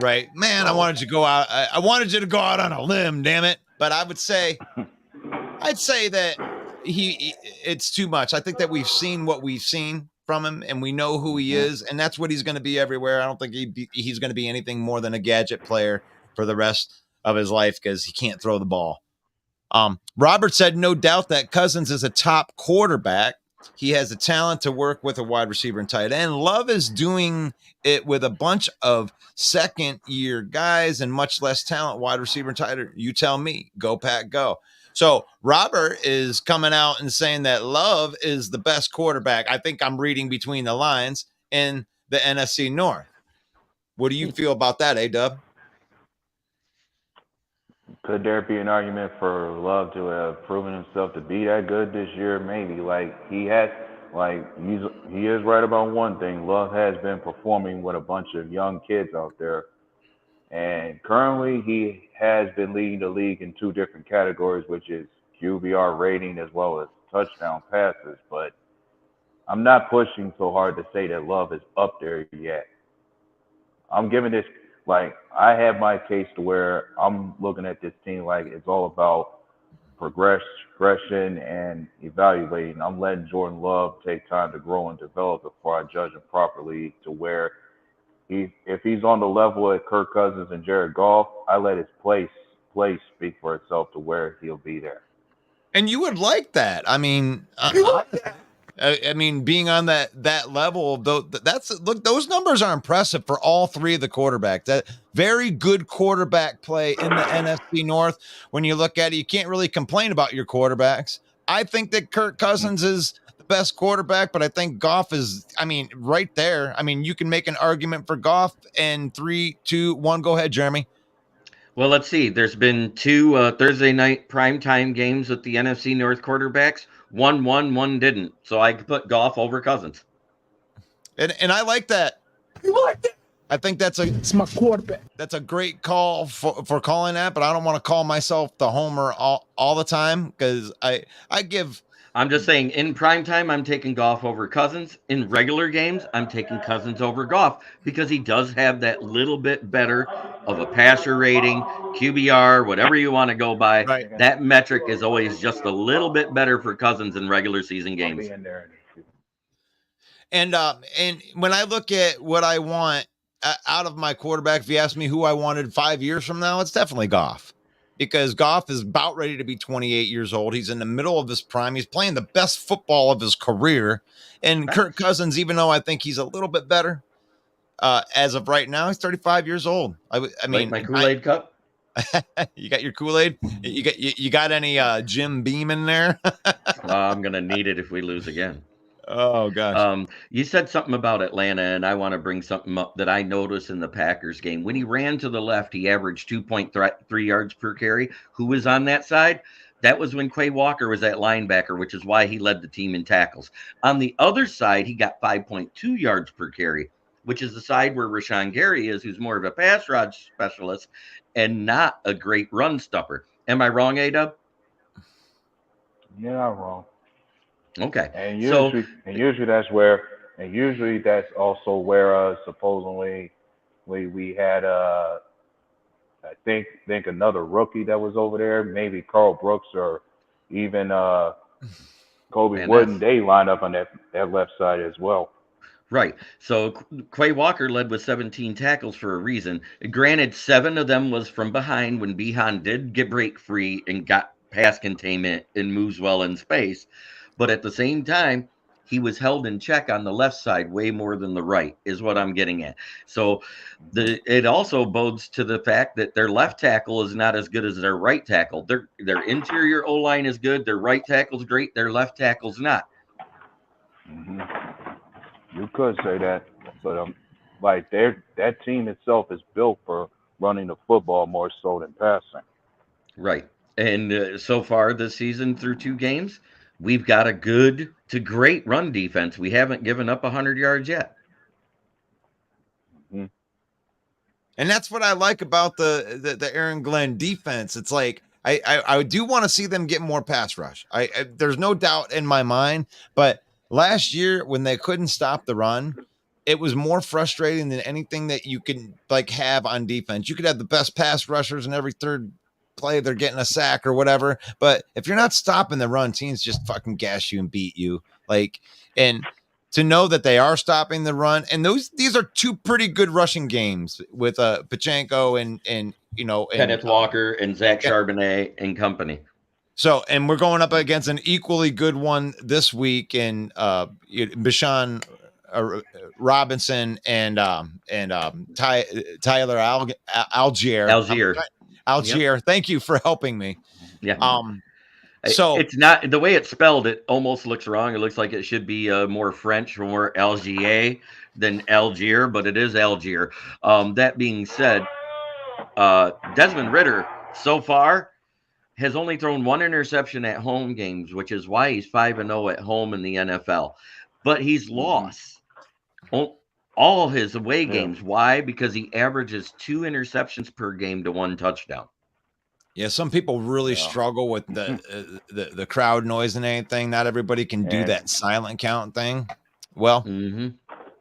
A: Right, man. I wanted you to go out. I wanted you to go out on a limb, damn it. But I'd say that it's too much. I think that we've seen what we've seen from him, and we know who he is, and that's what he's going to be everywhere. I don't think he's going to be anything more than a gadget player for the rest of his life because he can't throw the ball. Robert said, no doubt that Cousins is a top quarterback. He has the talent to work with a wide receiver and tight end. Love is doing it with a bunch of second-year guys and much less talent, wide receiver and tight end. You tell me. Go, Pack, go. So Robert is coming out and saying that Love is the best quarterback. I think I'm reading between the lines in the NFC North. What do you feel about that, A-Dub?
E: Could there be an argument for Love to have proven himself to be that good this year? Maybe. Like, he is right about one thing. Love has been performing with a bunch of young kids out there. And currently he has been leading the league in 2 different categories, which is QBR rating as well as touchdown passes. But I'm not pushing so hard to say that Love is up there yet. I'm giving this, like, I have my case to where I'm looking at this team like it's all about progression and evaluating. I'm letting Jordan Love take time to grow and develop before I judge him properly to where if he's on the level of Kirk Cousins and Jared Goff, I let his play speak for itself to where he'll be there. And
A: you would like that. I mean, I mean, being on that level, those numbers are impressive for all 3 of the quarterbacks. That very good quarterback play in the NFC North. When you look at it, you can't really complain about your quarterbacks. I think that Kirk Cousins is the best quarterback, but I think Goff is, right there. You can make an argument for Goff. And 3, 2, 1, go ahead, Jeremy.
D: Well, let's see. There's been 2 Thursday night primetime games with the NFC North quarterbacks. One won, one didn't. So I could put Goff over Cousins.
A: And I like that. You like that? I think it's my quarterback. That's a great call for calling that, but I don't want to call myself the homer all the time because I
D: I'm just saying, in prime time, I'm taking Goff over Cousins. In regular games, I'm taking Cousins over Goff because he does have that little bit better of a passer rating, QBR, whatever you want to go by.
A: Right.
D: That metric is always just a little bit better for Cousins in regular season
E: I'll
D: games.
E: be in there.
A: And when I look at what I want out of my quarterback, if you ask me who I wanted 5 years from now, it's definitely Goff. Because Goff is about ready to be 28 years old. He's in the middle of his prime. He's playing the best football of his career. And Kirk Cousins, even though I think he's a little bit better as of right now, he's 35 years old. I mean,
D: Like my Kool-Aid cup.
A: You got your Kool-Aid? You got any Jim Beam in there?
D: I'm gonna need it if we lose again.
A: Oh gosh.
D: You said something about Atlanta, and I want to bring something up that I noticed in the Packers game. When he ran to the left, he averaged 2.3 yards per carry. Who was on that side? That was when Quay Walker was at linebacker, which is why he led the team in tackles. On the other side, he got 5.2 yards per carry, which is the side where Rashawn Gary is, who's more of a pass rush specialist and not a great run stopper. Am I wrong, A-Dub?
E: You're not wrong.
D: Okay.
E: And usually that's also where supposedly we had I think another rookie that was over there, maybe Carl Brooks or even Kobe Wooden. They lined up on that left side as well.
D: Right. So Quay Walker led with 17 tackles for a reason. Granted, 7 of them was from behind when Behan did get break free and got pass containment and moves well in space. But at the same time, he was held in check on the left side way more than the right, is what I'm getting at. So it also bodes to the fact that their left tackle is not as good as their right tackle. Their interior O-line is good. Their right tackle's great. Their left tackle's not.
E: Mm-hmm. You could say that, but like that team itself is built for running the football more so than passing.
D: Right. And so far this season through 2 games, we've got a good to great run defense. We haven't given up 100 yards yet.
A: Mm-hmm. And that's what I like about the Aaron Glenn defense. It's like I do want to see them get more pass rush. There's no doubt in my mind, but last year when they couldn't stop the run, it was more frustrating than anything that you could like have on defense. You could have the best pass rushers in every third play, they're getting a sack or whatever. But if you're not stopping the run, teams just fucking gash you and beat you. Like, and to know that they are stopping the run, and these are 2 pretty good rushing games with Pachenko and
D: Kenneth Walker and Zach Charbonnet and company.
A: So, and we're going up against an equally good one this week in Bashan Robinson and Tyler Algier. Algier. Yep. Thank you for helping me.
D: Yeah.
A: So
D: it's not the way it's spelled. It almost looks wrong. It looks like it should be more French, more Algier than Algier, but it is Algier. That being said, Desmond Ridder so far has only thrown 1 interception at home games, which is why he's 5-0 at home in the NFL. But he's lost all his away games. Why? Because he averages 2 interceptions per game to 1 touchdown.
A: Yeah, some people really struggle with the crowd noise and anything. Not everybody can do that silent count thing. Well,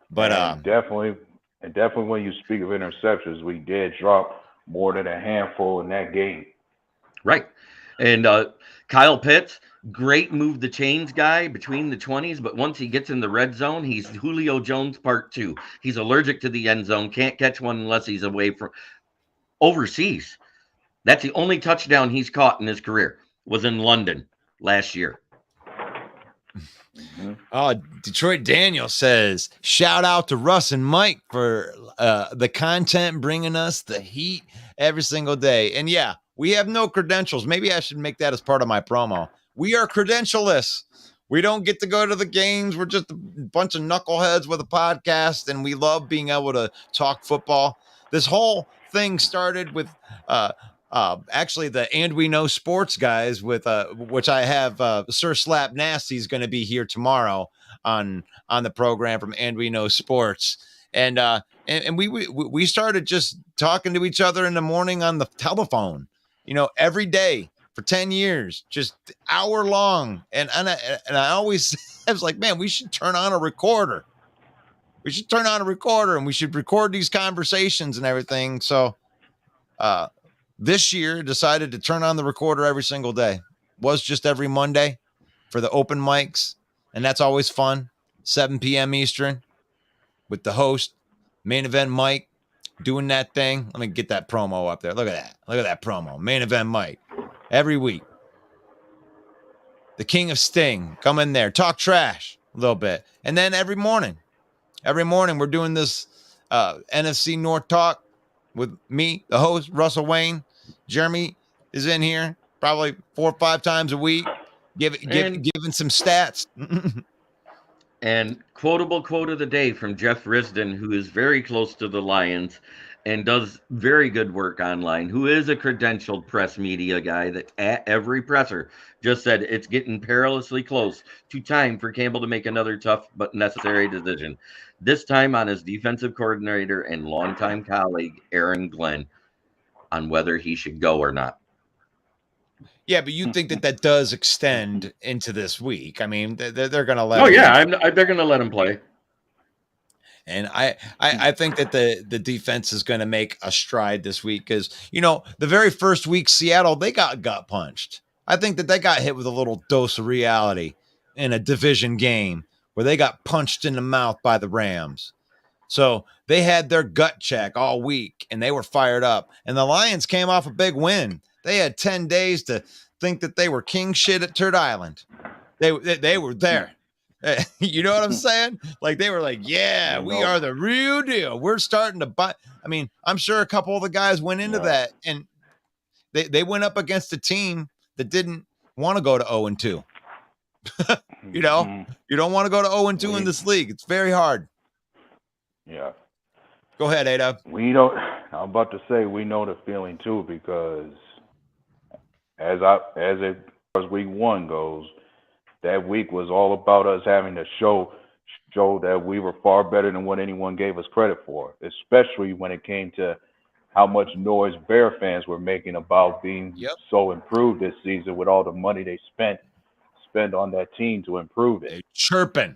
A: but
E: definitely when you speak of interceptions, we did drop more than a handful in that game.
D: Right. And Kyle Pitts, great move the chains guy between the 20s, but once he gets in the red zone, he's Julio Jones part 2. He's allergic to the end zone, can't catch one unless he's away from overseas. That's the only touchdown he's caught in his career, was in London last year.
A: Oh, Detroit Daniel says, shout out to Russ and Mike for the content, bringing us the heat every single day. And yeah, we have no credentials. Maybe I should make that as part of my promo. We are credentialless. We don't get to go to the games. We're just a bunch of knuckleheads with a podcast, and we love being able to talk football. This whole thing started with actually the And We Know Sports guys with which I have Sir Slap Nasty's going to be here tomorrow on the program from And We Know Sports. And we started just talking to each other in the morning on the telephone, every day for 10 years, just hour long. And I always I was like, man, we should turn on a recorder. We should turn on a recorder and we should record these conversations and everything. So this year decided to turn on the recorder every single day. Was just every Monday for the open mics. And that's always fun. 7 p.m. Eastern with the host, Main Event Mike, doing that thing. Let me get that promo up there. Look at that. Look at that promo. Main Event Mike. Every week. The King of Sting. Come in there. Talk trash a little bit. And then every morning we're doing this NFC North talk with me, the host, Russell Wayne. Jeremy is in here probably 4 or 5 times a week, giving some stats.
D: And quotable quote of the day from Jeff Risdon, who is very close to the Lions and does very good work online, who is a credentialed press media guy that at every presser just said it's getting perilously close to time for Campbell to make another tough but necessary decision. This time on his defensive coordinator and longtime colleague, Aaron Glenn, on whether he should go or not.
A: Yeah, but you think that does extend into this week. I mean, they're going to let.
D: Oh, yeah, they're going to let him play.
A: And I think that the defense is going to make a stride this week because, the very first week, Seattle, they got gut punched. I think that they got hit with a little dose of reality in a division game where they got punched in the mouth by the Rams. So they had their gut check all week and they were fired up. And the Lions came off a big win. They had 10 days to think that they were king shit at Turd Island. They were there. You know what I'm saying? Like they were like, yeah, we are the real deal. We're starting to buy. I mean, I'm sure a couple of the guys went into that and they went up against a team that didn't want to go to 0-2. You don't want to go to 0-2 in this league. It's very hard.
E: Yeah.
A: Go ahead, Ada.
E: I'm about to say we know the feeling too because as week 1 goes, that week was all about us having to show that we were far better than what anyone gave us credit for, especially when it came to how much noise Bear fans were making about being so improved this season with all the money they spend on that team to improve it.
A: They're chirping.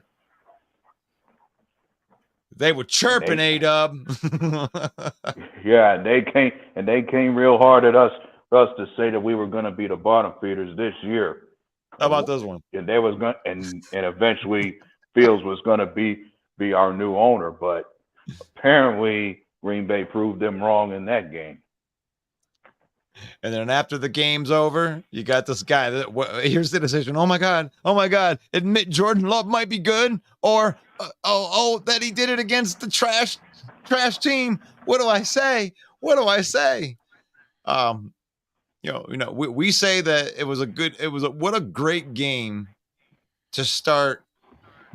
A: They were chirping, A-Dub.
E: Yeah, and they came real hard at us to say that we were going to be the bottom feeders this year.
A: How about this one?
E: And they was going and eventually Fields was going to be our new owner, but apparently Green Bay proved them wrong in that game.
A: And then after the game's over, you got this guy that here's the decision. Oh my God. Admit Jordan Love might be good, or that he did it against the trash team. What do I say? We say that what a great game to start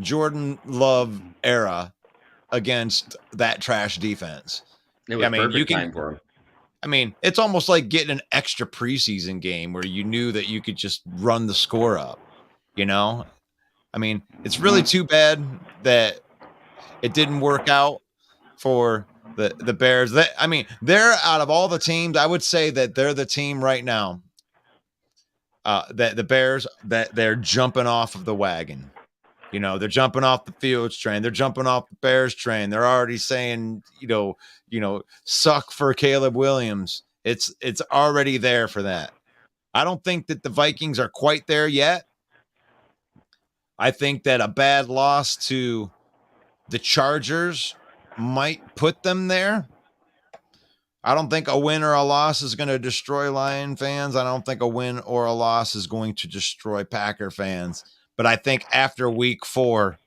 A: Jordan Love era against that trash defense.
D: It was perfect time for him.
A: I mean, it's almost like getting an extra preseason game where you knew that you could just run the score up, I mean, it's really too bad that it didn't work out for the Bears. They're out of all the teams, I would say that they're the team right now that the Bears, that they're jumping off of the wagon. They're jumping off the Fields train. They're jumping off the Bears train. They're already saying, suck for Caleb Williams. It's already there for that. I don't think that the Vikings are quite there yet. I think that a bad loss to the Chargers might put them there. I don't think a win or a loss is going to destroy Lion fans. I don't think a win or a loss is going to destroy Packer fans. But I think after week 4,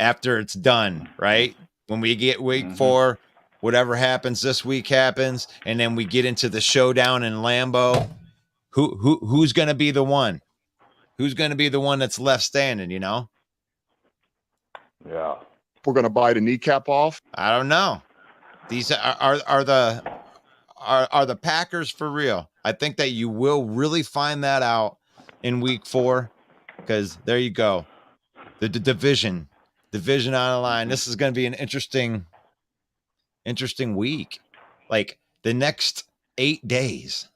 A: after it's done, right? When we get week 4, whatever happens this week happens, and then we get into the showdown in Lambeau. Who's going to be the one? Who's going to be the one that's left standing?
E: Yeah.
F: We're going to bite a kneecap off.
A: I don't know. These are the Packers for real. I think that you will really find that out in week 4, because there you go. The division on the line. This is going to be an interesting week. Like the next 8 days.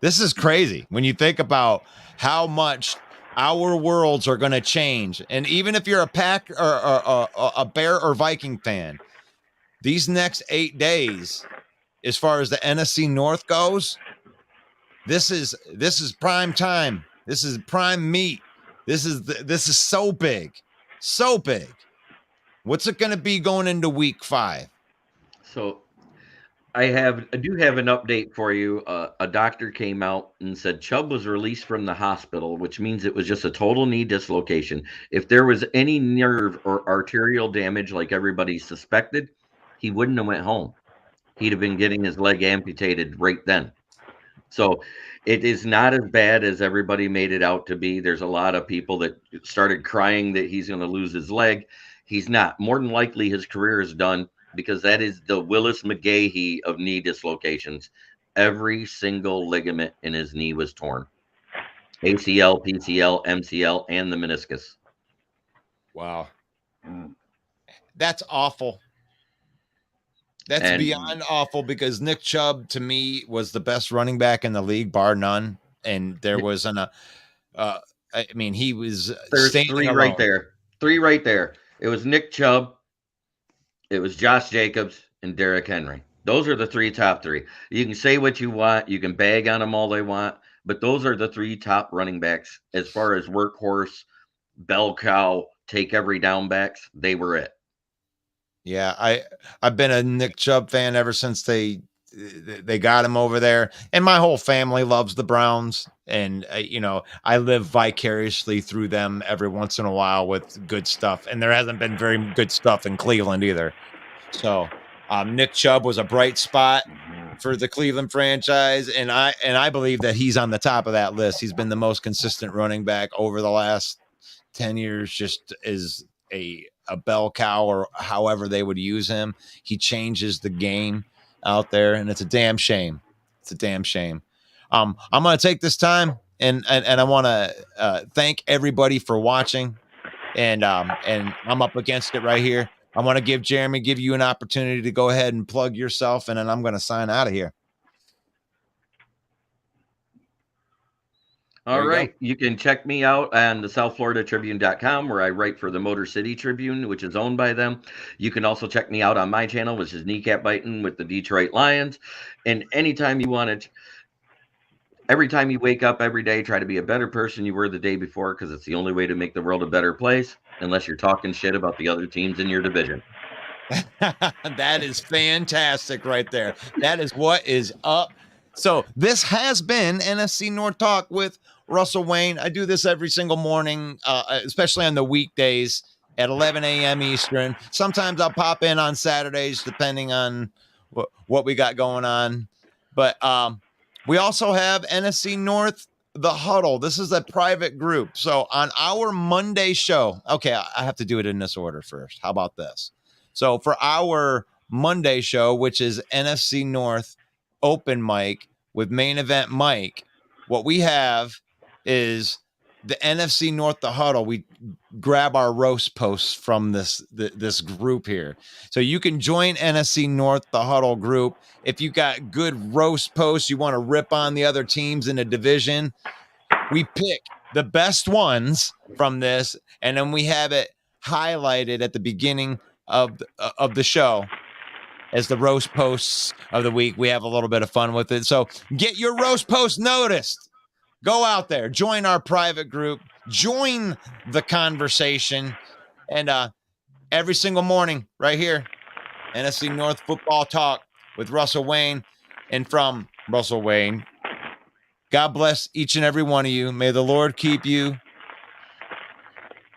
A: This is crazy when you think about how much our worlds are going to change. And even if you're a Pack or a Bear or Viking fan, these next 8 days, as far as the NFC North goes, this is prime time. This is prime meat. This is so big, so big. What's it going to be going into week 5?
D: So I do have an update for you. A doctor came out and said Chubb was released from the hospital, which means it was just a total knee dislocation. If there was any nerve or arterial damage like everybody suspected, he wouldn't have went home. He'd have been getting his leg amputated right then. So it is not as bad as everybody made it out to be. There's a lot of people that started crying that he's going to lose his leg. He's not. More than likely his career is done, because that is the Willis McGahee of knee dislocations. Every single ligament in his knee was torn. ACL, PCL, MCL, and the meniscus.
A: Wow. That's awful. That's beyond awful, because Nick Chubb, to me, was the best running back in the league, bar none. And there was he was.
D: There's 3 right there. 3 right there. It was Nick Chubb, it was Josh Jacobs, and Derrick Henry. Those are the top 3. You can say what you want. You can bag on them all they want. But those are the 3 top running backs. As far as workhorse, bell cow, take every down backs, they were it.
A: Yeah, I've been a Nick Chubb fan ever since they got him over there. And my whole family loves the Browns. And, I live vicariously through them every once in a while with good stuff. And there hasn't been very good stuff in Cleveland either. So Nick Chubb was a bright spot for the Cleveland franchise. And I believe that he's on the top of that list. He's been the most consistent running back over the last 10 years, just as a bell cow, or however they would use him. He changes the game out there, and it's a damn shame. It's a damn shame. I'm going to take this time and I want to thank everybody for watching. And I'm up against it right here. I want to give you an opportunity to go ahead and plug yourself, and then I'm going to sign out of here.
D: All right. You can check me out on the SouthFloridaTribune.com, where I write for the Motor City Tribune, which is owned by them. You can also check me out on my channel, which is Kneecap Biting with the Detroit Lions. And anytime you want it, every time you wake up every day, try to be a better person you were the day before, because it's the only way to make the world a better place, unless you're talking shit about the other teams in your division.
A: That is fantastic right there. That is what is up. So this has been NFC North Talk with Russell Wayne. I do this every single morning, especially on the weekdays at 11 a.m. Eastern. Sometimes I'll pop in on Saturdays, depending on what we got going on. But we also have NFC North, the Huddle. This is a private group. So on our Monday show, okay, I have to do it in this order first. How about this? So for our Monday show, which is NFC North Open Mic with Main Event Mike, what we have is the NFC North the Huddle. We grab our roast posts from this group here. So you can join NFC North the Huddle group. If you got good roast posts, you want to rip on the other teams in a division, we pick the best ones from this, and then we have it highlighted at the beginning of the show as the roast posts of the week. We have a little bit of fun with it. So get your roast post noticed. Go out there, join our private group, join the conversation. And every single morning right here, NFC North Football Talk with Russell Wayne. And from Russell Wayne, God bless each and every one of you. May the Lord keep you.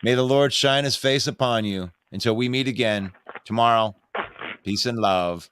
A: May the Lord shine his face upon you until we meet again tomorrow. Peace and love.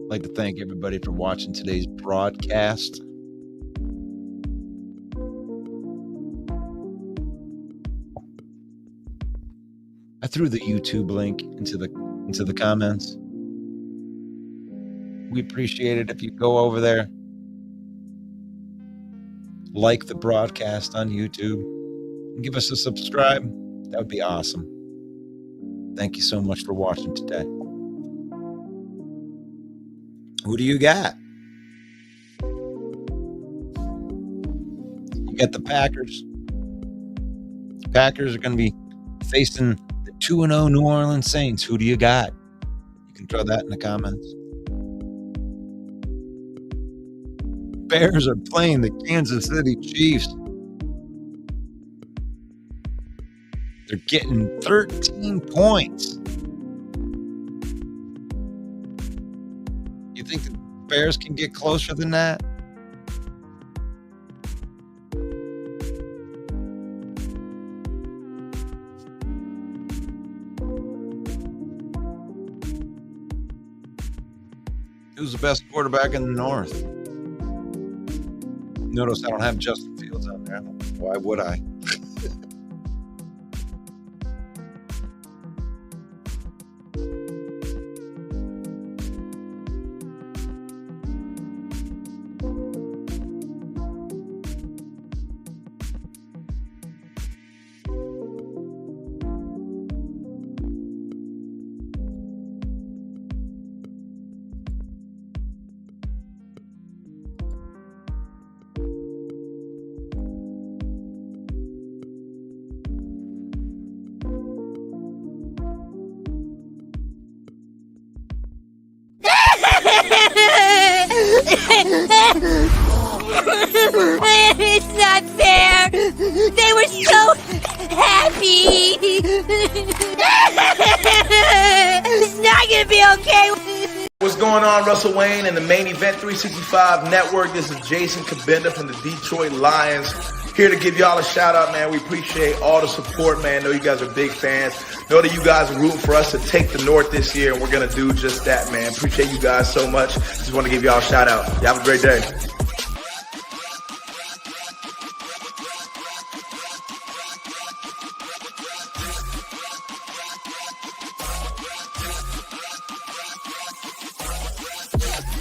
A: I'd like to thank everybody for watching today's broadcast. I threw the YouTube link into the comments. We appreciate it if you go over there, like the broadcast on YouTube, and give us a subscribe. That would be awesome. Thank you so much for watching today. Who do you got? You got the Packers. The Packers are going to be facing the 2-0 New Orleans Saints. Who do you got? You can throw that in the comments. Bears are playing the Kansas City Chiefs. They're getting 13 points. You think the Bears can get closer than that? Who's the best quarterback in the North? Notice I don't have Justin Fields on there. Why would I?
G: It's not fair. They were so happy. It's not gonna be okay.
H: What's going on, Russell Wayne and the Main Event 365 Network? This is Jason Kabinda from the Detroit Lions. Here to give y'all a shout out, man. We appreciate all the support, man. Know you guys are big fans. Know that you guys are rooting for us to take the North this year, and we're going to do just that, man. Appreciate you guys so much. Just want to give y'all a shout out. Y'all have a great day.